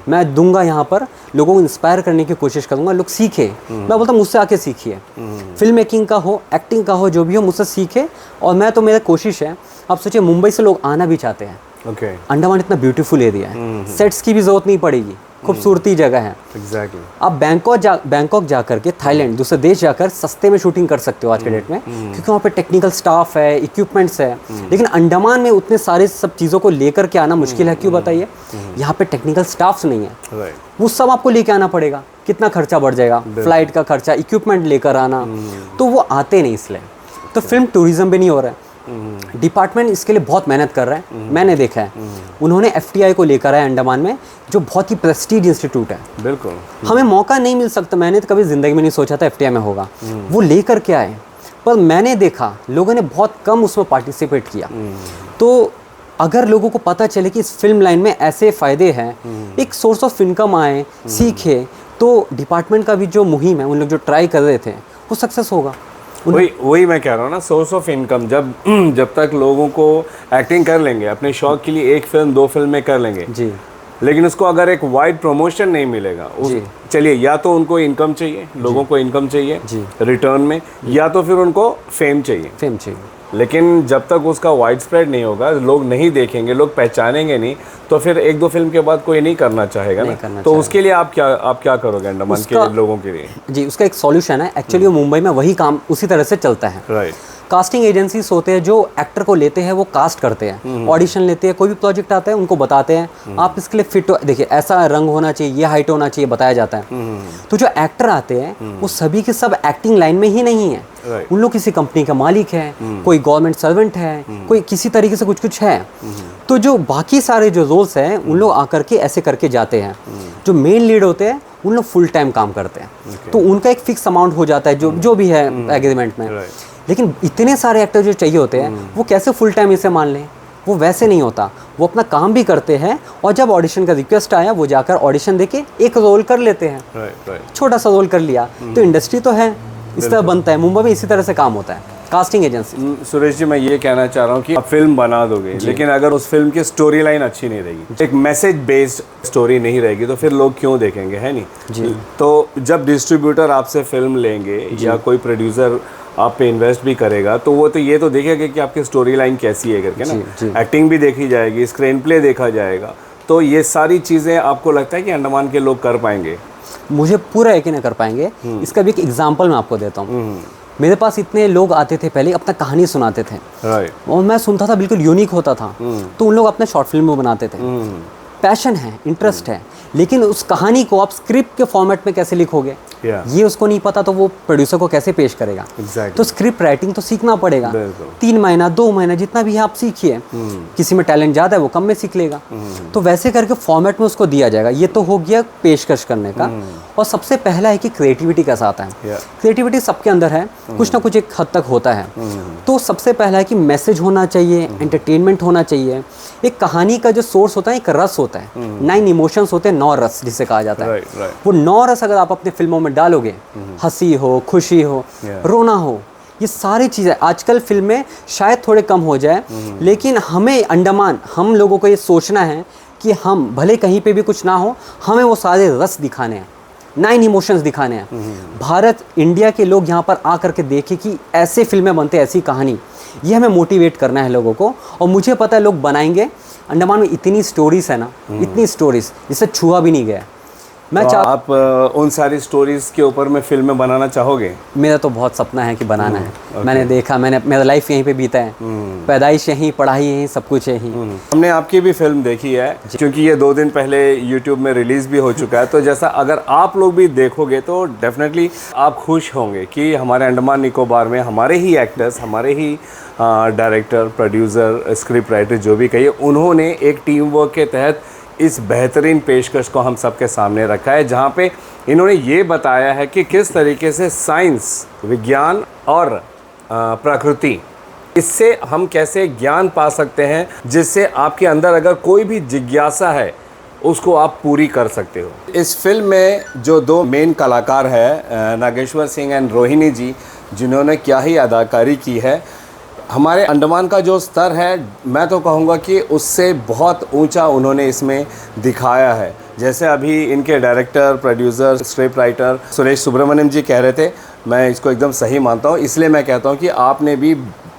मैं दूंगा, यहाँ पर लोगों को इंस्पायर करने की कोशिश करूँगा, लोग सीखे। मैं बोलता हूँ मुझसे आके सीखिए, फिल्म मेकिंग का हो, एक्टिंग का हो, जो भी हो, मुझसे सीखे। और मैं तो मेरा कोशिश है, आप सोचिए मुंबई से लोग आना भी चाहते हैं, ओके, अंडमान इतना ब्यूटीफुल एरिया है, सेट्स की भी जरूरत नहीं पड़ेगी, खूबसूरती जगह है। एग्जैक्टली। आप बैंकॉक जा करके, थाईलैंड, दूसरे देश जाकर सस्ते में शूटिंग कर सकते हो आज के डेट में, क्योंकि वहाँ पे टेक्निकल स्टाफ है, इक्विपमेंट्स है। लेकिन अंडमान में उतने सारे सब चीज़ों को लेकर के आना मुश्किल है। क्यों बताइए? यहाँ पे टेक्निकल स्टाफ्स नहीं है, राइट, वो सब आपको लेके आना पड़ेगा, कितना खर्चा बढ़ जाएगा, फ्लाइट का खर्चा, इक्विपमेंट लेकर आना, तो वो आते नहीं इसलिए। तो फिल्म टूरिज्म भी नहीं हो रहा है। डिपार्टमेंट इसके लिए बहुत मेहनत कर रहा है, मैंने देखा है। उन्होंने FTI को लेकर आए अंडमान में, जो बहुत ही प्रेस्टीज इंस्टीट्यूट है। बिल्कुल। हमें मौका नहीं मिल सकता, मैंने तो कभी ज़िंदगी में नहीं सोचा था FTI में होगा, वो लेकर के आए। पर मैंने देखा लोगों ने बहुत कम उसमें पार्टिसिपेट किया। तो अगर लोगों को पता चले कि इस फिल्म लाइन में ऐसे फ़ायदे हैं, एक सोर्स ऑफ इनकम आए, सीखे, तो डिपार्टमेंट का भी जो मुहिम है, उन लोग जो ट्राई कर रहे थे, वो सक्सेस होगा। वही मैं कह रहा हूँ ना, सोर्स ऑफ इनकम। जब तक लोगों को एक्टिंग कर लेंगे, अपने शौक के लिए 1 फिल्म 2 फिल्में कर लेंगे जी, लेकिन उसको अगर एक वाइड प्रमोशन नहीं मिलेगा, चलिए, या तो उनको इनकम चाहिए, लोगों को इनकम चाहिए रिटर्न में, या तो फिर उनको फेम चाहिए। लेकिन जब तक उसका वाइड स्प्रेड नहीं होगा, लोग नहीं देखेंगे, लोग पहचानेंगे नहीं, तो फिर 1-2 फिल्म के बाद कोई नहीं करना चाहेगा ना। तो उसके लिए आप क्या करोगे अंडमान के लोगों के लिए? जी, उसका एक सॉल्यूशन है। एक्चुअली मुंबई में वही काम उसी तरह से चलता है। राइट। कास्टिंग एजेंसीज होते हैं जो एक्टर को लेते हैं, वो कास्ट करते हैं, ऑडिशन लेते हैं, कोई भी प्रोजेक्ट आता है उनको बताते हैं आप इसके लिए फिट हो, देखिए ऐसा रंग होना चाहिए, ये हाइट होना चाहिए, बताया जाता है। तो जो एक्टर आते हैं वो सभी के सब एक्टिंग लाइन में ही नहीं है। उन लोग किसी कंपनी का मालिक है, कोई गवर्नमेंट सर्वेंट है, कोई किसी तरीके से कुछ है। तो जो बाकी सारे जो रोल्स हैं, उन लोग आकर के ऐसे करके जाते हैं। जो मेन लीड होते हैं उन लोग फुल टाइम काम करते हैं, तो उनका एक फिक्स अमाउंट हो जाता है जो भी है एग्रीमेंट में। लेकिन इतने सारे एक्टर जो चाहिए होते हैं, वो कैसे फुल टाइम इसे मान लें? वो वैसे नहीं होता। वो अपना काम भी करते हैं, और जब ऑडिशन का रिक्वेस्ट आया, वो जाकर ऑडिशन देके एक रोल कर लेते हैं, छोटा सा रोल कर लिया। तो इंडस्ट्री तो है, इस तरह बनता है। मुंबई में इसी तरह से काम होता है, कास्टिंग एजेंसी। सुरेश जी, मैं ये कहना चाह रहा हूँ कि आप फिल्म बना दोगे, लेकिन अगर उस फिल्म की स्टोरी लाइन अच्छी नहीं रहेगी, एक मैसेज बेस्ड स्टोरी नहीं रहेगी, तो फिर लोग क्यों देखेंगे, है नहीं जी? तो जब डिस्ट्रीब्यूटर आपसे फिल्म लेंगे या कोई प्रोड्यूसर आप पे इन्वेस्ट भी करेगा, तो वो तो ये तो देखेगा कि आपकी स्टोरी लाइन कैसी है करके ना। एक्टिंग भी देखी जाएगी, स्क्रीन प्ले देखा जाएगा। तो ये सारी चीज़ें आपको लगता है कि अंडमान के लोग कर पाएंगे? मुझे पूरा यकीन कर पाएंगे। इसका भी एक एग्जाम्पल मैं आपको देता हूँ। मेरे पास इतने लोग आते थे, पहले अपना कहानी सुनाते थे, और मैं सुनता था, बिल्कुल यूनिक होता था। तो उन लोग अपने शॉर्ट फिल्म बनाते थे। पैशन है, इंटरेस्ट है, लेकिन उस कहानी को आप स्क्रिप्ट के फॉर्मेट में कैसे लिखोगे, ये उसको नहीं पता, तो वो प्रोड्यूसर को कैसे पेश करेगा? तो स्क्रिप्ट राइटिंग तो सीखना पड़ेगा। 3 महीना 2 महीना जितना भी है आप सीखिए। किसी में टैलेंट ज़्यादा है, वो कम में सीख लेगा। तो वैसे करके फॉर्मेट में उसको दिया जाएगा। ये तो हो गया पेशकश करने का। और सबसे पहला है कि क्रिएटिविटी कैसा आता है। क्रिएटिविटी सबके अंदर है, कुछ ना कुछ एक हद तक होता है। तो सबसे पहला है कि मैसेज होना चाहिए, एंटरटेनमेंट होना चाहिए। एक कहानी का जो सोर्स होता है, एक रस होता है। 9 इमोशंस होते हैं, 9 रस जिसे कहा जाता है। वो 9 रस अगर आप अपने फिल्मों में डालोगे, हंसी हो, खुशी हो, रोना हो, ये सारी चीज़ें आजकल फिल्म में शायद थोड़े कम हो जाए, लेकिन हमें अंडमान, हम लोगों को ये सोचना है कि हम भले कहीं पे भी कुछ ना हो, हमें वो सारे रस दिखाने हैं, 9 इमोशंस दिखाने हैं। भारत, इंडिया के लोग यहाँ पर आकर के देखें कि ऐसे फिल्में बनते, ऐसी कहानी, ये हमें मोटिवेट करना है लोगों को। और मुझे पता है लोग बनाएंगे। अंडमान में इतनी स्टोरीज है ना, इतनी स्टोरीज जिसे छुआ भी नहीं गया। तो आप उन सारी स्टोरीज के ऊपर में फिल्में बनाना चाहोगे? मेरा तो बहुत सपना है कि बनाना है। मैंने देखा, मेरा लाइफ यहीं पे बीता है, पैदाइश यहीं, पढ़ाई यहीं, सब कुछ यहीं। हमने आपकी भी फिल्म देखी है, क्योंकि ये 2 दिन पहले यूट्यूब में रिलीज़ भी हो चुका है। तो जैसा अगर आप लोग भी देखोगे तो डेफिनेटली आप खुश होंगे कि हमारे अंडमान निकोबार में हमारे ही एक्टर्स, हमारे ही डायरेक्टर, प्रोड्यूसर, स्क्रिप्ट राइटर जो भी कहिए, उन्होंने एक टीम वर्क के तहत इस बेहतरीन पेशकश को हम सबके सामने रखा है, जहाँ पे इन्होंने ये बताया है कि किस तरीके से साइंस, विज्ञान और प्रकृति, इससे हम कैसे ज्ञान पा सकते हैं, जिससे आपके अंदर अगर कोई भी जिज्ञासा है उसको आप पूरी कर सकते हो। इस फिल्म में जो 2 मेन कलाकार है, नागेश्वर सिंह एंड रोहिणी जी, जिन्होंने क्या ही अदाकारी की है। हमारे अंडमान का जो स्तर है, मैं तो कहूँगा कि उससे बहुत ऊंचा उन्होंने इसमें दिखाया है। जैसे अभी इनके director, producer, script writer Suresh Subramaniam ji कह रहे थे, मैं इसको एकदम सही मानता हूँ। इसलिए मैं कहता हूँ कि आपने भी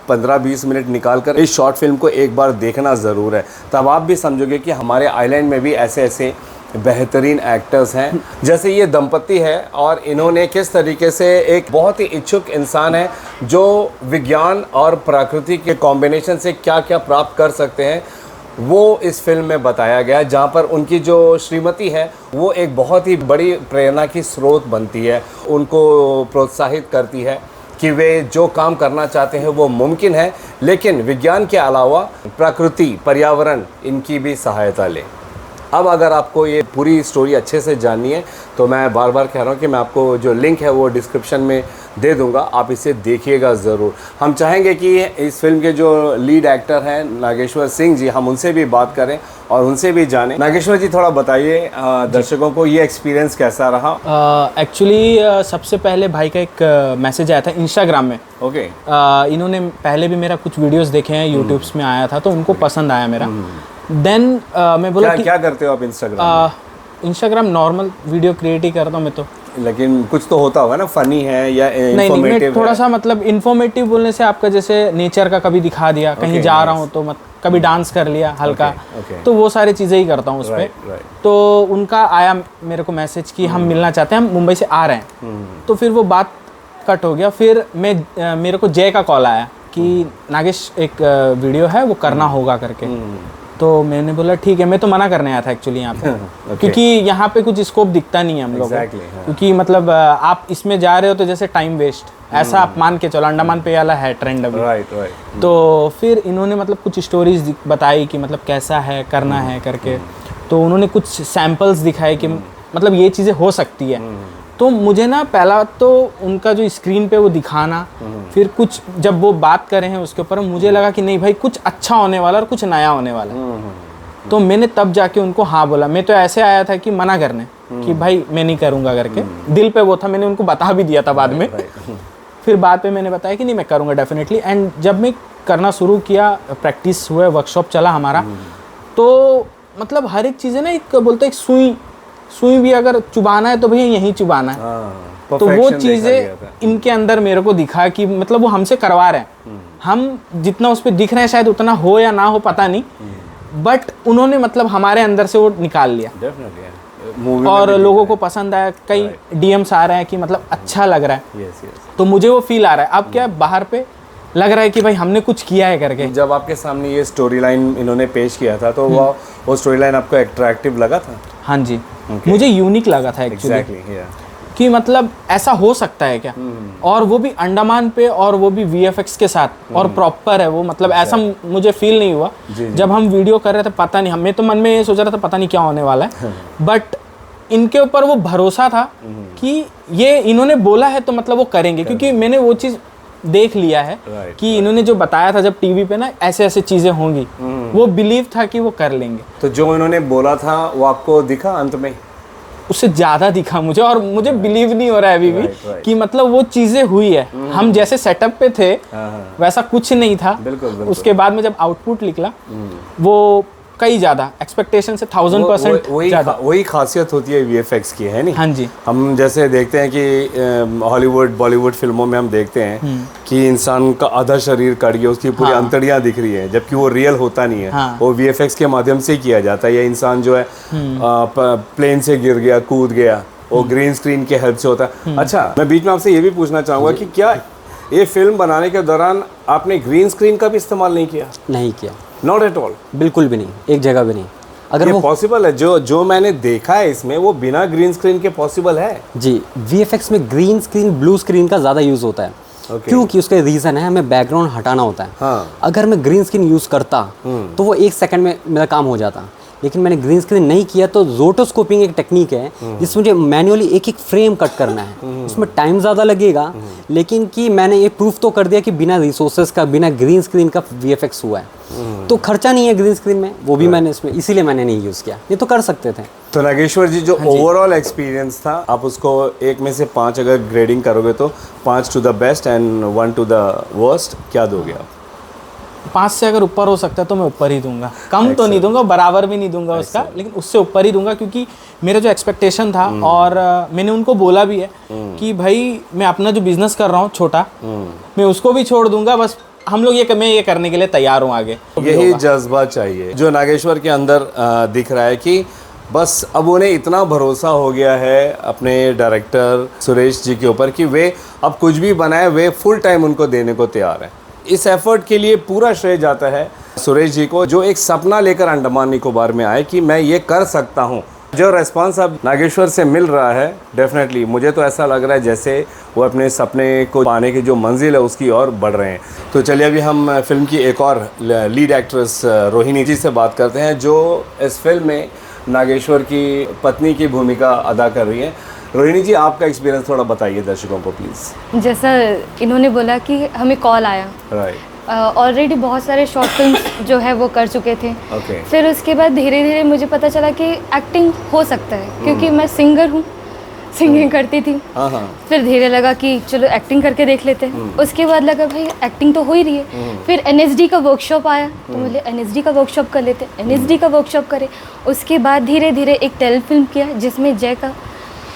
15-20 मिनट निकाल कर इस शॉर्ट फिल्म को एक बार देखना ज़रूर है। तब आप भी समझोगे कि हमारे आइलैंड में भी ऐसे ऐसे बेहतरीन एक्टर्स हैं जैसे ये दंपति है, और इन्होंने किस तरीके से एक बहुत ही इच्छुक इंसान है जो विज्ञान और प्रकृति के कॉम्बिनेशन से क्या क्या प्राप्त कर सकते हैं वो इस फिल्म में बताया गया है, जहाँ पर उनकी जो श्रीमती है वो एक बहुत ही बड़ी प्रेरणा की स्रोत बनती है, उनको प्रोत्साहित करती है कि वे जो काम करना चाहते हैं वो मुमकिन है, लेकिन विज्ञान के अलावा प्रकृति पर्यावरण इनकी भी सहायता लें। अब अगर आपको ये पूरी स्टोरी अच्छे से जाननी है तो मैं बार बार कह रहा हूँ कि मैं आपको जो लिंक है वो डिस्क्रिप्शन में दे दूंगा, आप इसे देखिएगा ज़रूर। हम चाहेंगे कि इस फिल्म के जो लीड एक्टर हैं नागेश्वर सिंह जी, हम उनसे भी बात करें और उनसे भी जानें। नागेश्वर जी थोड़ा बताइए दर्शकों को ये एक्सपीरियंस कैसा रहा। एक्चुअली सबसे पहले भाई का एक मैसेज आया था इंस्टाग्राम में। ओके। इन्होंने पहले भी मेरा कुछ वीडियोस देखे हैं, यूट्यूब्स में आया था तो उनको पसंद आया मेरा। देन मैं बोला क्या करते हो आप Instagram? Instagram normal video create ही करता हूँ मैं तो। लेकिन कुछ तो होता होगा ना, फनी है या नहीं, मैं थोड़ा सा मतलब इन्फॉर्मेटिव बोलने से आपका जैसे नेचर का कभी दिखा दिया, कहीं जा रहा हूँ तो कभी डांस कर लिया हल्का, तो वो सारी चीज़ें ही करता हूँ उस पर। तो उनका आया मेरे को मैसेज कि हम मिलना चाहते हैं, हम मुंबई से आ रहे हैं। तो फिर वो बात कट हो गया। फिर मेरे को जय का कॉल आया कि नागेश एक वीडियो है वो करना होगा करके। तो मैंने बोला ठीक है। मैं तो मना करने आया था एक्चुअली यहाँ पे क्योंकि यहाँ पे कुछ स्कोप दिखता नहीं है हम लोगों को। क्योंकि मतलब आप इसमें जा रहे हो तो जैसे टाइम वेस्ट, ऐसा आप मान के चलो। अंडमान पे वाला है ट्रेंड अभी। राइट। तो फिर इन्होंने मतलब कुछ स्टोरीज बताई कि मतलब कैसा है करना है करके। तो उन्होंने कुछ सैम्पल्स दिखाए कि मतलब ये चीज़ें हो सकती है। तो मुझे ना पहला तो उनका जो स्क्रीन पे वो दिखाना, फिर कुछ जब वो बात कर रहे हैं उसके ऊपर मुझे लगा कि नहीं भाई कुछ अच्छा होने वाला और कुछ नया होने वाला है। तो मैंने तब जाके उनको हाँ बोला। मैं तो ऐसे आया था कि मना करने कि भाई मैं नहीं करूँगा करके, दिल पे वो था। मैंने उनको बता भी दिया था बाद में। फिर बाद में मैंने बताया कि नहीं मैं करूँगा डेफिनेटली। एंड जब मैं करना शुरू किया, प्रैक्टिस हुआ, वर्कशॉप चला हमारा, तो मतलब हर एक चीज़ें ना एक बोलते एक सुई भी अगर चुबाना है तो भैया यहीं चुबाना है। तो वो चीज़ें इनके अंदर मेरे को दिखा कि मतलब वो हमसे करवा रहे हैं। हम जितना उस पर दिख रहे हैं शायद उतना हो या ना हो पता नहीं, बट उन्होंने मतलब हमारे अंदर से वो निकाल लिया। और लोगों को पसंद आया, कई डीएम्स आ रहे हैं कि मतलब अच्छा लग रहा है। तो मुझे वो फील आ रहा है। अब क्या बाहर पे लग रहा है कि भाई हमने कुछ किया है करके। जब आपके सामने ये स्टोरी लाइन इन्होंने पेश किया था तो वो स्टोरी लाइन आपको अट्रैक्टिव लगा था? हाँ जी, मुझे यूनिक लगा था एक्चुअली कि मतलब ऐसा हो सकता है क्या। और वो भी अंडमान पे, और वो भी VFX के साथ, और प्रॉपर है वो। मतलब ऐसा मुझे फील नहीं हुआ जब हम वीडियो कर रहे थे। पता नहीं, हमें तो मन में ये सोच रहा था पता नहीं क्या होने वाला है, बट इनके ऊपर वो भरोसा था कि ये इन्होंने बोला है तो मतलब वो करेंगे। क्योंकि मैंने वो चीज़ देख लिया है कि इन्होंने जो बताया था जब टीवी पे ना ऐसे ऐसे चीज़ें होंगी, वो बिलीव था कि वो कर लेंगे। तो जो इन्होंने बोला था वो आपको दिखा अंत में? उससे ज़्यादा दिखा मुझे, और मुझे बिलीव नहीं हो रहा है अभी भी कि मतलब वो चीज़ें हुई है। हम जैसे सेटअप पे थे वैसा कुछ नहीं था। बिल्कुल। उसके बाद में जब आउटपुट निकला वो कई ज़्यादा एक्सपेक्टेशन से 1000% ज़्यादा। वही खासियत होती है VFX की, है नहीं? हाँ जी। हम जैसे देखते हैं कि हॉलीवुड बॉलीवुड फिल्मों में हम देखते हैं कि इंसान का आधा शरीर कट गया, उसकी पूरी अंतड़ियाँ दिख रही है, जबकि वो रियल होता नहीं है। वो VFX के माध्यम से किया जाता है। या इंसान जो है प्लेन से गिर गया, कूद गया, वो ग्रीन स्क्रीन के हेल्प से होता है। अच्छा, मैं बीच में आपसे ये भी पूछना चाहूँगा कि क्या ये फिल्म बनाने के दौरान आपने ग्रीन स्क्रीन का भी इस्तेमाल नहीं किया? नहीं किया, नॉट एट ऑल। बिल्कुल भी नहीं, एक जगह भी नहीं। अगर वो पॉसिबल है, जो मैंने देखा है इसमें वो बिना ग्रीन स्क्रीन के पॉसिबल है जी। VFX में ग्रीन स्क्रीन, ब्लू स्क्रीन का ज़्यादा यूज़ होता है। क्योंकि उसका रीज़न है हमें बैकग्राउंड हटाना होता है। अगर मैं ग्रीन स्क्रीन यूज़ करता तो वो 1 सेकंड में मेरा काम हो जाता, लेकिन मैंने ग्रीन स्क्रीन नहीं किया। तो रोटोस्कोपिंग एक टेक्निक है जिसमें मुझे मैन्युअली एक एक फ्रेम कट करना है। उसमें टाइम ज़्यादा लगेगा, लेकिन कि मैंने ये प्रूफ तो कर दिया कि बिना रिसोर्सेज का, बिना ग्रीन स्क्रीन का VFX हुआ है। तो खर्चा नहीं है ग्रीन स्क्रीन में, वो भी मैंने इसमें इसीलिए मैंने नहीं यूज़ किया, ये तो कर सकते थे। तो नागेश्वर जी, जो ओवरऑल एक्सपीरियंस था, आप उसको 1 में से 5 अगर ग्रेडिंग करोगे तो 5 to the best and 1 to the worst, क्या दोगे आप? 5 से अगर ऊपर हो सकता है तो मैं ऊपर ही दूंगा। कम तो नहीं दूंगा, बराबर भी नहीं दूंगा उसका, लेकिन उससे ऊपर ही दूंगा। क्योंकि मेरा जो एक्सपेक्टेशन था, और मैंने उनको बोला भी है कि भाई मैं अपना जो बिजनेस कर रहा हूँ छोटा, मैं उसको भी छोड़ दूंगा, बस हम लोग मैं ये करने के लिए तैयार हूँ आगे। यही जज्बा चाहिए जो नागेश्वर के अंदर दिख रहा है कि बस अब उन्हें इतना भरोसा हो गया है अपने डायरेक्टर सुरेश जी के ऊपर कि वे अब कुछ भी बनाए वे फुल टाइम उनको देने को तैयार हैं। इस एफर्ट के लिए पूरा श्रेय जाता है सुरेश जी को, जो एक सपना लेकर अंडमान निकोबार में आए कि मैं ये कर सकता हूँ। जो रेस्पॉन्स अब नागेश्वर से मिल रहा है डेफिनेटली मुझे तो ऐसा लग रहा है जैसे वो अपने सपने को पाने की जो मंजिल है उसकी ओर बढ़ रहे हैं। तो चलिए अभी हम फिल्म की एक और लीड एक्ट्रेस रोहिणी जी से बात करते हैं जो इस फिल्म में नागेश्वर की पत्नी की भूमिका अदा कर रही है। रोहिणी जी, आपका एक्सपीरियंस थोड़ा बताइए दर्शकों को प्लीज़। जैसा इन्होंने बोला कि हमें कॉल आया, राइट, ऑलरेडी बहुत सारे शॉर्ट फिल्म्स जो है वो कर चुके थे। ओके। फिर उसके बाद धीरे धीरे मुझे पता चला कि एक्टिंग हो सकता है, क्योंकि मैं सिंगर हूँ, सिंगिंग करती थी। हाँ हाँ, फिर धीरे लगा कि चलो एक्टिंग करके देख लेते हैं। उसके बाद लगा भाई एक्टिंग तो हो ही रही है। फिर NSD का वर्कशॉप आया तो बोले NSD का वर्कशॉप कर लेते, NSD का वर्कशॉप करे। उसके बाद धीरे धीरे एक टेलीफिल्म किया जिसमें जय का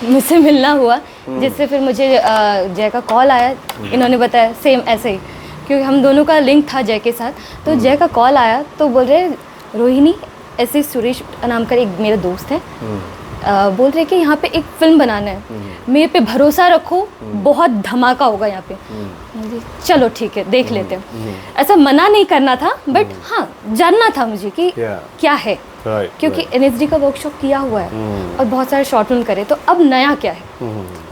मुझसे मिलना हुआ, जिससे फिर मुझे जय का कॉल आया। इन्होंने बताया सेम ऐसे ही, क्योंकि हम दोनों का लिंक था जय के साथ। तो जय का कॉल आया तो बोल रहे रोहिणी ऐसे सुरेश नाम का एक मेरा दोस्त है, बोल रहे कि यहाँ पे एक फिल्म बनाना है, मेरे पे भरोसा रखो, बहुत धमाका होगा यहाँ पे। मुझे चलो ठीक है देख लेते हैं। ऐसा मना नहीं करना था, बट हाँ जानना था मुझे कि क्या है, क्योंकि NSD का वर्कशॉप किया हुआ है और बहुत सारे शॉर्ट फिल्म करे। तो अब नया क्या है,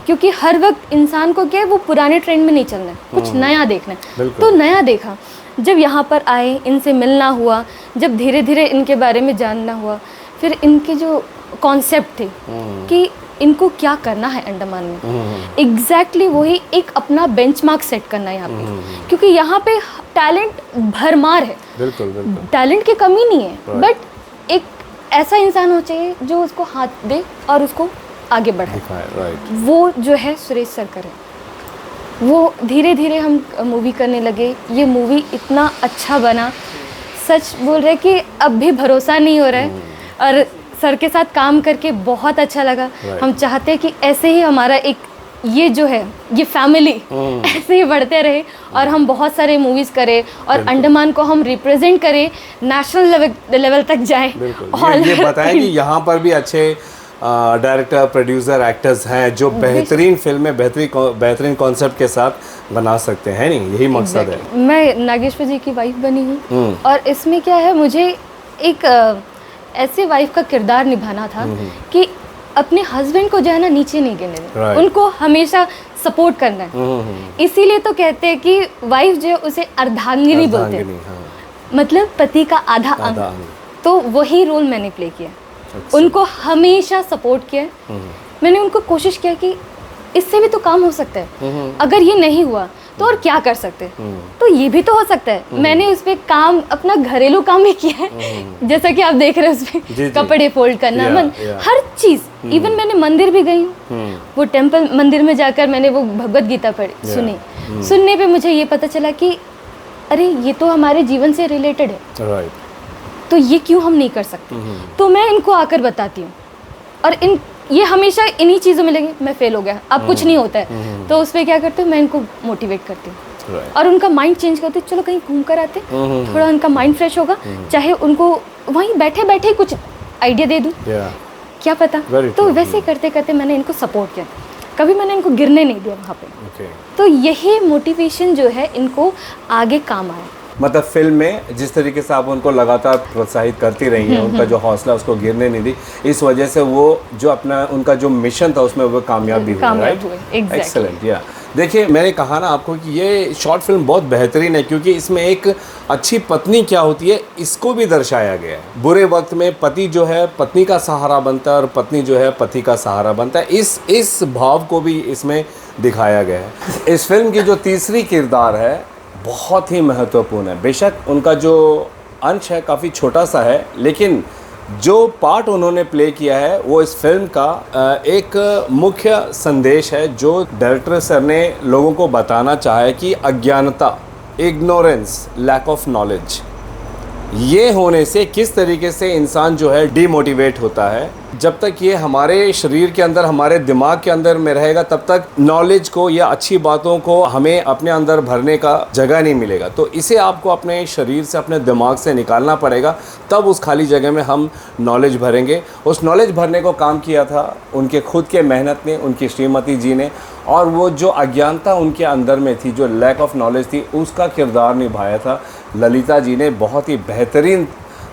क्योंकि हर वक्त इंसान को क्या है वो पुराने ट्रेंड में नहीं चलना है, कुछ नया देखना है। तो नया देखा, जब यहाँ पर आए इनसे मिलना हुआ, जब धीरे धीरे इनके बारे में जानना हुआ, फिर इनके जो कॉन्सेप्ट थे कि इनको क्या करना है अंडमान में, एग्जैक्टली वही एक अपना बेंचमार्क सेट करना है यहाँ पे, क्योंकि यहाँ पे टैलेंट भरमार है, टैलेंट की कमी नहीं है, बट एक ऐसा इंसान हो चाहिए जो उसको हाथ दे और उसको आगे बढ़ाए। वो जो है सुरेश सर करे। वो धीरे धीरे हम मूवी करने लगे, ये मूवी इतना अच्छा बना, सच बोल रहे कि अब भी भरोसा नहीं हो रहा है। और सर के साथ काम करके बहुत अच्छा लगा। हम चाहते हैं कि ऐसे ही हमारा एक ये जो है ये फैमिली ऐसे ही बढ़ते रहे और हम बहुत सारे मूवीज़ करें और अंडमान को हम रिप्रेजेंट करें, नेशनल लेवल तक जाएं। और ये बताएं कि यहाँ पर भी अच्छे डायरेक्टर, प्रोड्यूसर, एक्टर्स हैं जो बेहतरीन फिल्में बेहतरीन कॉन्सेप्ट के साथ बना सकते हैं, नहीं यही मकसद है। मैं नागेश्वर जी की वाइफ बनी हूँ और इसमें क्या है, मुझे एक ऐसे वाइफ का किरदार निभाना था कि अपने हस्बैंड को जो है ना नीचे नहीं गिरने देना, उनको हमेशा सपोर्ट करना है। इसीलिए तो कहते हैं कि वाइफ जो है उसे अर्धांगिनी बोलते हैं, मतलब पति का आधा अंग। तो वही रोल मैंने प्ले किया, उनको हमेशा सपोर्ट किया। मैंने उनको कोशिश किया कि इससे भी तो काम हो सकता है, अगर ये नहीं हुआ तो और क्या कर सकते हैं, तो ये भी तो हो सकता है। मैंने उस पर काम, अपना घरेलू काम भी किया है, जैसा कि आप देख रहे हैं उसमें कपड़े फोल्ड करना, हर चीज़। इवन मैंने मंदिर भी गई हूँ, वो टेम्पल मंदिर में जाकर मैंने वो भगवत गीता पढ़ी, सुनी। सुनने पे मुझे ये पता चला कि अरे ये तो हमारे जीवन से रिलेटेड है, तो ये क्यों हम नहीं कर सकते। तो मैं इनको आकर बताती हूँ और ये हमेशा इन्हीं चीज़ों में लगे, मैं फेल हो गया, अब कुछ नहीं होता है, तो उस पर क्या करते हैं, मैं इनको मोटिवेट करती हूँ और उनका माइंड चेंज करती हूँ। चलो कहीं घूम कर आते, थोड़ा उनका माइंड फ्रेश होगा, चाहे उनको वहीं बैठे बैठे कुछ आइडिया दे दूँ, क्या पता। तो वैसे करते करते मैंने इनको सपोर्ट किया, कभी मैंने इनको गिरने नहीं दिया वहाँ पे। तो यही मोटिवेशन जो है इनको आगे काम आया। मतलब फिल्म में जिस तरीके से आप उनको लगातार प्रोत्साहित करती रही हैं, उनका जो हौसला उसको गिरने नहीं दी, इस वजह से वो जो अपना उनका जो मिशन था उसमें वो कामयाब भी हुआ। Right, excellent. या देखिए, मैंने कहा ना आपको कि ये शॉर्ट फिल्म बहुत बेहतरीन है, क्योंकि इसमें एक अच्छी पत्नी क्या होती है इसको भी दर्शाया गया है। बुरे वक्त में पति जो है पत्नी का सहारा बनता है और पत्नी जो है पति का सहारा बनता है, इस भाव को भी इसमें दिखाया गया है। इस फिल्म की जो तीसरी किरदार है बहुत ही महत्वपूर्ण है। बेशक उनका जो अंश है काफ़ी छोटा सा है, लेकिन जो पार्ट उन्होंने प्ले किया है वो इस फिल्म का एक मुख्य संदेश है, जो डायरेक्टर सर ने लोगों को बताना चाहा है कि अज्ञानता, इग्नोरेंस, लैक ऑफ नॉलेज, ये होने से किस तरीके से इंसान जो है डीमोटिवेट होता है जब तक ये हमारे शरीर के अंदर, हमारे दिमाग के अंदर में रहेगा, तब तक नॉलेज को या अच्छी बातों को हमें अपने अंदर भरने का जगह नहीं मिलेगा। तो इसे आपको अपने शरीर से, अपने दिमाग से निकालना पड़ेगा, तब उस खाली जगह में हम नॉलेज भरेंगे। उस नॉलेज भरने को काम किया था उनके खुद के मेहनत ने, उनकी श्रीमती जी ने, और वो जो अज्ञानता उनके अंदर में थी, जो लैक ऑफ नॉलेज थी, उसका किरदार निभाया था ललिता जी ने बहुत ही बेहतरीन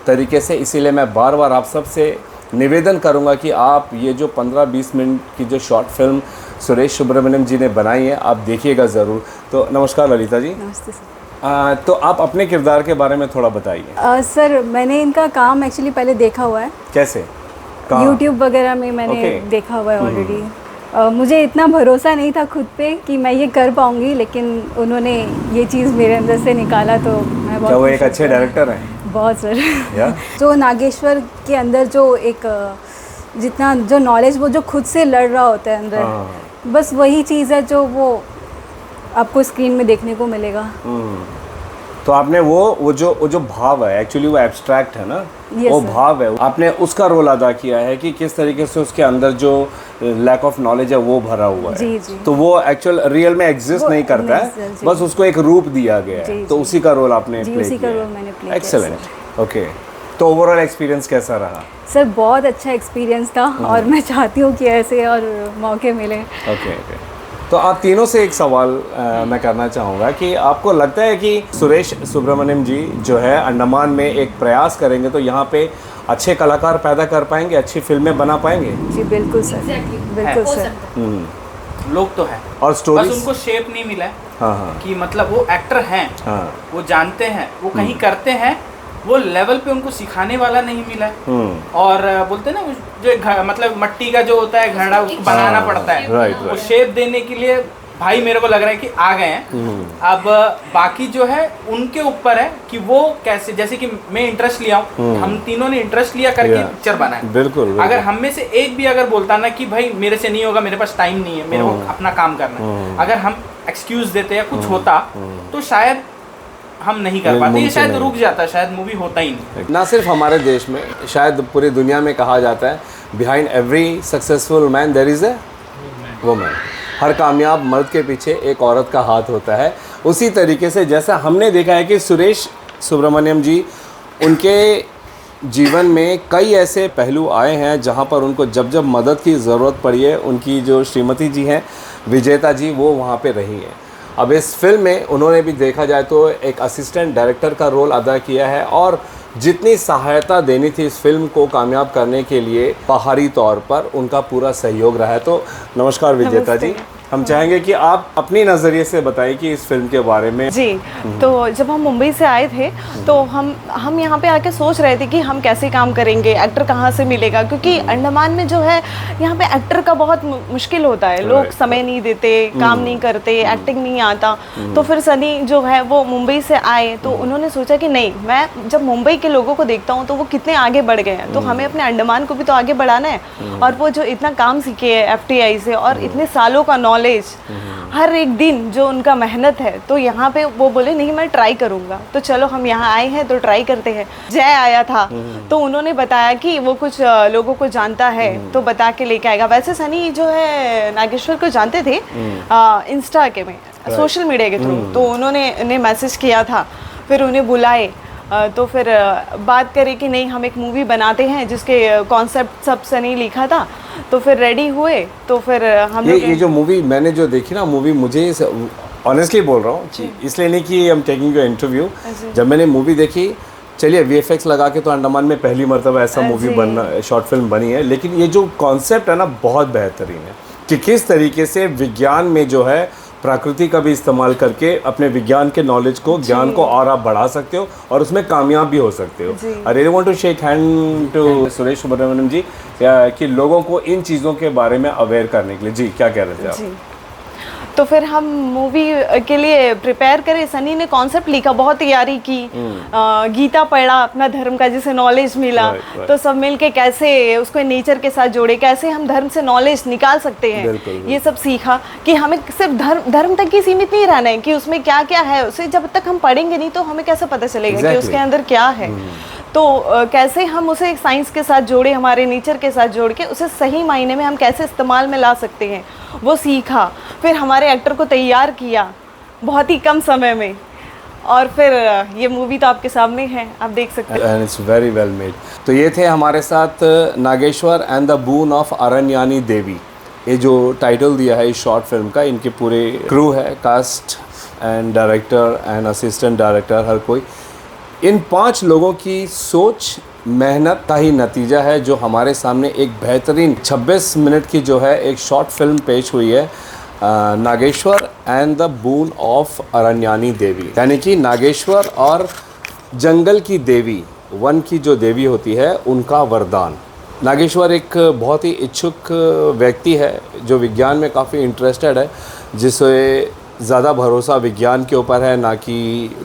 तरीके से। इसीलिए मैं बार बार आप सबसे निवेदन करूंगा कि आप ये जो 15-20 मिनट की जो शॉर्ट फिल्म सुरेश सुब्रमण्यम जी ने बनाई है, आप देखिएगा ज़रूर। तो नमस्कार ललिता जी। नमस्ते सर। तो आप अपने किरदार के बारे में थोड़ा बताइए। सर मैंने इनका काम एक्चुअली पहले देखा हुआ है, कैसे? कहाँ? यूट्यूब वगैरह में मैंने देखा हुआ है ऑलरेडी। मुझे इतना भरोसा नहीं था खुद पे कि मैं ये कर पाऊंगी, लेकिन उन्होंने ये चीज़ मेरे अंदर से निकाला, तो मैं बहुत। क्या वो एक अच्छे डायरेक्टर हैं? बहुत सर। जो नागेश्वर के अंदर जो एक जितना जो नॉलेज वो जो खुद से लड़ रहा होता है अंदर, बस वही चीज़ है जो वो आपको स्क्रीन में देखने को मिलेगा। तो आपने वो जो भाव है, एक्चुअली वो एब्स्ट्रैक्ट है ना, वो भाव है, आपने उसका रोल अदा किया है कि किस तरीके से उसके अंदर जो लैक ऑफ नॉलेज है वो भरा हुआ है। जी, जी। तो वो एक्चुअल रियल में एग्जिस्ट नहीं करता है, बस उसको एक रूप दिया गया है। तो उसी का रोल आपने प्ले किया। एक्सेलेंट। ओके, तो ओवरऑल एक्सपीरियंस कैसा रहा? सर बहुत अच्छा एक्सपीरियंस था, और मैं चाहती हूँ कि ऐसे और मौके मिले। ओके। तो आप तीनों से एक सवाल मैं करना चाहूँगा कि आपको लगता है कि सुरेश सुब्रमण्यम जी जो है अंडमान में एक प्रयास करेंगे तो यहाँ पे अच्छे कलाकार पैदा कर पाएंगे, अच्छी फिल्में बना पाएंगे? जी बिल्कुल सर, बिल्कुल सर। लोग तो है और स्टोरी, बस उनको शेप नहीं मिला है। हाँ। कि मतलब वो एक्टर हैं, हाँ। वो जानते हैं, वो कहीं करते हैं, वो लेवल पे उनको सिखाने वाला नहीं मिला है। और बोलते हैं ना जो मतलब मट्टी का जो होता है घड़ा, उसको बनाना पड़ता है। राइट। वो शेप देने के लिए भाई मेरे को लग रहा है कि आ गए हैं। अब बाकी जो है उनके ऊपर है कि वो कैसे, जैसे कि मैं इंटरेस्ट लिया हूँ, हम तीनों ने इंटरेस्ट लिया करके पिक्चर बना है। बिल्कुल। अगर हम में से एक भी अगर बोलता ना कि भाई मेरे से नहीं होगा, मेरे पास टाइम नहीं है, मेरे को अपना काम करना है, अगर हम एक्सक्यूज देते या कुछ होता तो शायद हम नहीं कर पाते, ये शायद रुक जाता, शायद मूवी होता ही नहीं। ना सिर्फ हमारे देश में, शायद पूरी दुनिया में कहा जाता है, behind every successful man there is a woman. हर कामयाब मर्द के पीछे एक औरत का हाथ होता है। उसी तरीके से जैसा हमने देखा है कि सुरेश सुब्रमण्यम जी, उनके जीवन में कई ऐसे पहलू आए हैं जहां पर उनको जब जब मदद की ज़रूरत पड़ी है, उनकी जो श्रीमती जी हैं विजेता जी, वो वहां पे रही हैं। अब इस फिल्म में उन्होंने भी देखा जाए तो एक असिस्टेंट डायरेक्टर का रोल अदा किया है, और जितनी सहायता देनी थी इस फिल्म को कामयाब करने के लिए बाहरी तौर पर उनका पूरा सहयोग रहा है। तो नमस्कार विजेता जी, हम चाहेंगे कि आप अपनी नज़रिए से बताइए कि इस फिल्म के बारे में। जी, तो जब हम मुंबई से आए थे तो हम यहाँ पे आके सोच रहे थे कि हम कैसे काम करेंगे, एक्टर कहाँ से मिलेगा, क्योंकि अंडमान में जो है यहाँ पे एक्टर का बहुत मुश्किल होता है, लोग समय नहीं देते, काम नहीं करते, एक्टिंग नहीं आता। तो फिर सनी जो है वो मुंबई से आए, तो उन्होंने सोचा कि नहीं, मैं जब मुंबई के लोगों को देखता हूँ तो वो कितने आगे बढ़ गए हैं, तो हमें अपने अंडमान को भी तो आगे बढ़ाना है। और वो जो इतना काम सीखे है FTI से, और इतने सालों का नॉलेज, हर एक दिन जो उनका मेहनत है, तो यहाँ पे वो बोले नहीं मैं ट्राई करूँगा। तो चलो हम यहाँ आए हैं तो ट्राई करते हैं। जय आया था तो उन्होंने बताया कि वो कुछ लोगों को जानता है तो बता के लेके आएगा। वैसे सनी जो है नागेश्वर को जानते थे इंस्टा के में, सोशल मीडिया के थ्रू, तो उन्होंने मैसेज किया था, फिर उन्हें बुलाए, तो फिर बात करें कि नहीं हम एक मूवी बनाते हैं जिसके कॉन्सेप्ट सब सनी लिखा था। तो फिर रेडी हुए, तो फिर हम ये जो मूवी मैंने जो देखी ना, मूवी मुझे ऑनेस्टली बोल रहा हूँ, इसलिए नहीं कि हम टेकिंग योर इंटरव्यू, जब मैंने मूवी देखी, चलिए VFX लगा के तो अंडमान में पहली मरतबा ऐसा मूवी बनना, शॉर्ट फिल्म बनी है, लेकिन ये जो कॉन्सेप्ट है ना बहुत बेहतरीन है कि किस तरीके से विज्ञान में जो है प्रकृति का भी इस्तेमाल करके अपने विज्ञान के नॉलेज को, ज्ञान को और आप बढ़ा सकते हो और उसमें कामयाब भी हो सकते हो। I really want to shake hand to Suresh Subramaniam ji कि लोगों को इन चीज़ों के बारे में अवेयर करने के लिए। जी, क्या कह रहे थे आप? तो फिर हम मूवी के लिए प्रिपेयर करे, सनी ने कॉन्सेप्ट लिखा, बहुत तैयारी की, गीता पढ़ा, अपना धर्म का जिसे नॉलेज मिला, तो सब मिलके कैसे उसको नेचर के साथ जोड़े, कैसे हम धर्म से नॉलेज निकाल सकते हैं, ये सब सीखा कि हमें सिर्फ धर्म तक ही सीमित नहीं रहना है, कि उसमें क्या क्या है, उसे जब तक हम पढ़ेंगे नहीं तो हमें कैसे पता चलेगा कि उसके अंदर क्या है। तो कैसे हम उसे साइंस के साथ जोड़े, हमारे नेचर के साथ जोड़ के उसे सही मायने में हम कैसे इस्तेमाल में ला सकते हैं, वो सीखा। फिर हमारे एक्टर को तैयार किया बहुत ही कम समय में, और फिर ये मूवी तो आपके सामने है, आप देख सकते हैं। And it's very well made. तो ये थे हमारे साथ Nageshwar and the boon of Aranyani Devi, ये जो टाइटल दिया है इस शॉर्ट फिल्म का। इनके पूरे क्रू है, cast and director and assistant director, हर कोई। इन 5 लोगों की सोच मेहनत का ही नतीजा है जो हमारे सामने एक बेहतरीन 26 मिनट की जो है एक शॉर्ट फिल्म पेश हुई है, Nageshwar and the boon of Aranyani Devi. यानी कि नागेश्वर और जंगल की देवी, वन की जो देवी होती है, उनका वरदान। नागेश्वर एक बहुत ही इच्छुक व्यक्ति है जो विज्ञान में काफ़ी इंटरेस्टेड है, जिसे ज़्यादा भरोसा विज्ञान के ऊपर है ना कि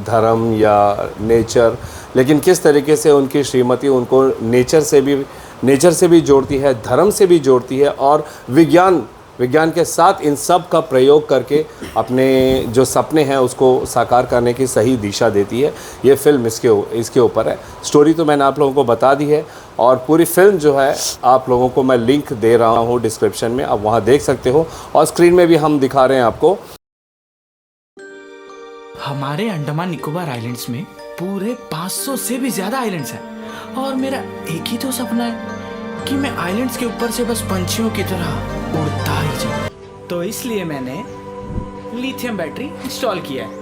धर्म या नेचर। लेकिन किस तरीके से उनकी श्रीमती उनको नेचर से भी जोड़ती है, धर्म से भी जोड़ती है, और विज्ञान के साथ इन सब का प्रयोग करके अपने जो सपने हैं उसको साकार करने की सही दिशा देती है। ये फिल्म इसके ऊपर है। स्टोरी तो मैंने आप लोगों को बता दी है, और पूरी फिल्म जो है आप लोगों को मैं लिंक दे रहा हूँ डिस्क्रिप्शन में, आप वहाँ देख सकते हो, और स्क्रीन में भी हम दिखा रहे हैं आपको। हमारे अंडमान निकोबार आइलैंड्स में पूरे 500 से भी ज्यादा आइलैंड्स हैं, और मेरा एक ही तो सपना है कि मैं आइलैंड्स के ऊपर से बस पंछियों की तरह उड़ता ही जाऊं। तो इसलिए मैंने लिथियम बैटरी इंस्टॉल किया है।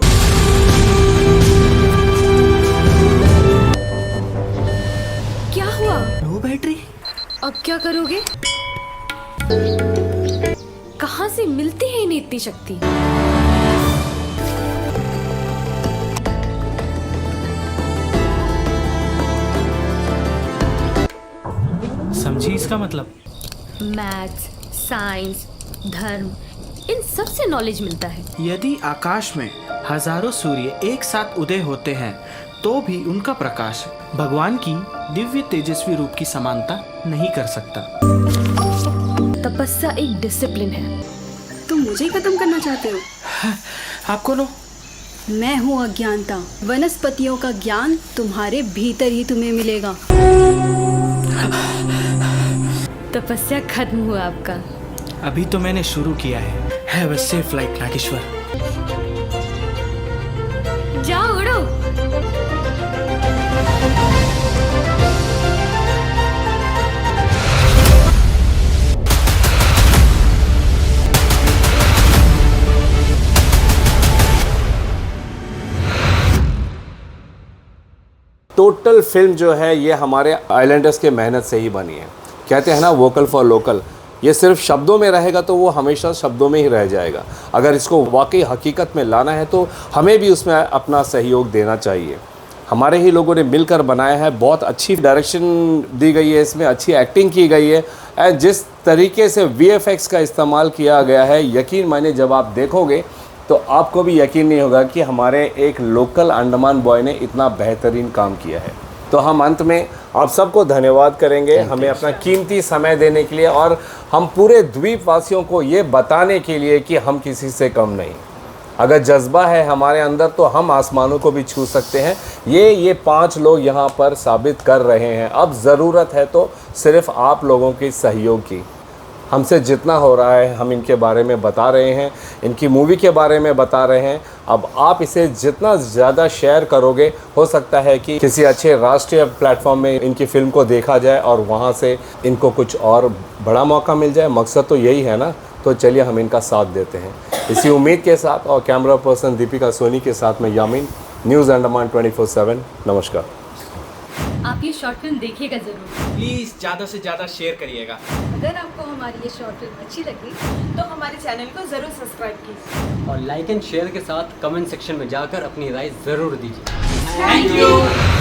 क्या हुआ? लो बैटरी। अब क्या करोगे? कहाँ से मिलती है इन्हें इतनी शक्ति? समझी इसका मतलब? मैथ्स, साइंस, धर्म, इन सब से नॉलेज मिलता है। यदि आकाश में हजारों सूर्य एक साथ उदय होते हैं तो भी उनका प्रकाश भगवान की दिव्य तेजस्वी रूप की समानता नहीं कर सकता। तपस्या एक डिसिप्लिन है। तुम मुझे ही खत्म करना चाहते हो? आपको लो। मैं हूँ अज्ञानता। वनस्पतियों का ज्ञान तुम्हारे भीतर ही तुम्हें मिलेगा। तपस्या खत्म हुआ आपका। अभी तो मैंने शुरू किया है। Have a safe flight Nageshwar. जाओ उड़ो। टोटल फिल्म जो है ये हमारे आइलैंडर्स के मेहनत से ही बनी है। कहते हैं ना, वोकल फॉर लोकल। ये सिर्फ शब्दों में रहेगा तो वो हमेशा शब्दों में ही रह जाएगा। अगर इसको वाकई हकीकत में लाना है तो हमें भी उसमें अपना सहयोग देना चाहिए। हमारे ही लोगों ने मिलकर बनाया है। बहुत अच्छी डायरेक्शन दी गई है, इसमें अच्छी एक्टिंग की गई है, और जिस तरीके से VFX का इस्तेमाल किया गया है, यकीन मानिए जब आप देखोगे तो आपको भी यकीन नहीं होगा कि हमारे एक लोकल अंडमान बॉय ने इतना बेहतरीन काम किया है। तो हम अंत में आप सबको धन्यवाद करेंगे हमें अपना कीमती समय देने के लिए, और हम पूरे द्वीपवासियों को ये बताने के लिए कि हम किसी से कम नहीं। अगर जज्बा है हमारे अंदर तो हम आसमानों को भी छू सकते हैं। ये 5 लोग यहाँ पर साबित कर रहे हैं। अब ज़रूरत है तो सिर्फ आप लोगों के सहयोग की। हमसे जितना हो रहा है हम इनके बारे में बता रहे हैं, इनकी मूवी के बारे में बता रहे हैं। अब आप इसे जितना ज़्यादा शेयर करोगे, हो सकता है कि किसी अच्छे राष्ट्रीय प्लेटफॉर्म में इनकी फ़िल्म को देखा जाए और वहाँ से इनको कुछ और बड़ा मौका मिल जाए। मकसद तो यही है ना। तो चलिए हम इनका साथ देते हैं इसी उम्मीद के साथ, और कैमरा पर्सन दीपिका सोनी के साथ में यामीन, न्यूज़ अंडमान 24/7। नमस्कार। आप ये शॉर्ट फिल्म देखिएगा जरूर। प्लीज ज्यादा से ज्यादा शेयर करिएगा। अगर आपको हमारी ये शॉर्ट फिल्म अच्छी लगी तो हमारे चैनल को ज़रूर सब्सक्राइब कीजिए, और लाइक एंड शेयर के साथ कमेंट सेक्शन में जाकर अपनी राय ज़रूर दीजिए। Thank you.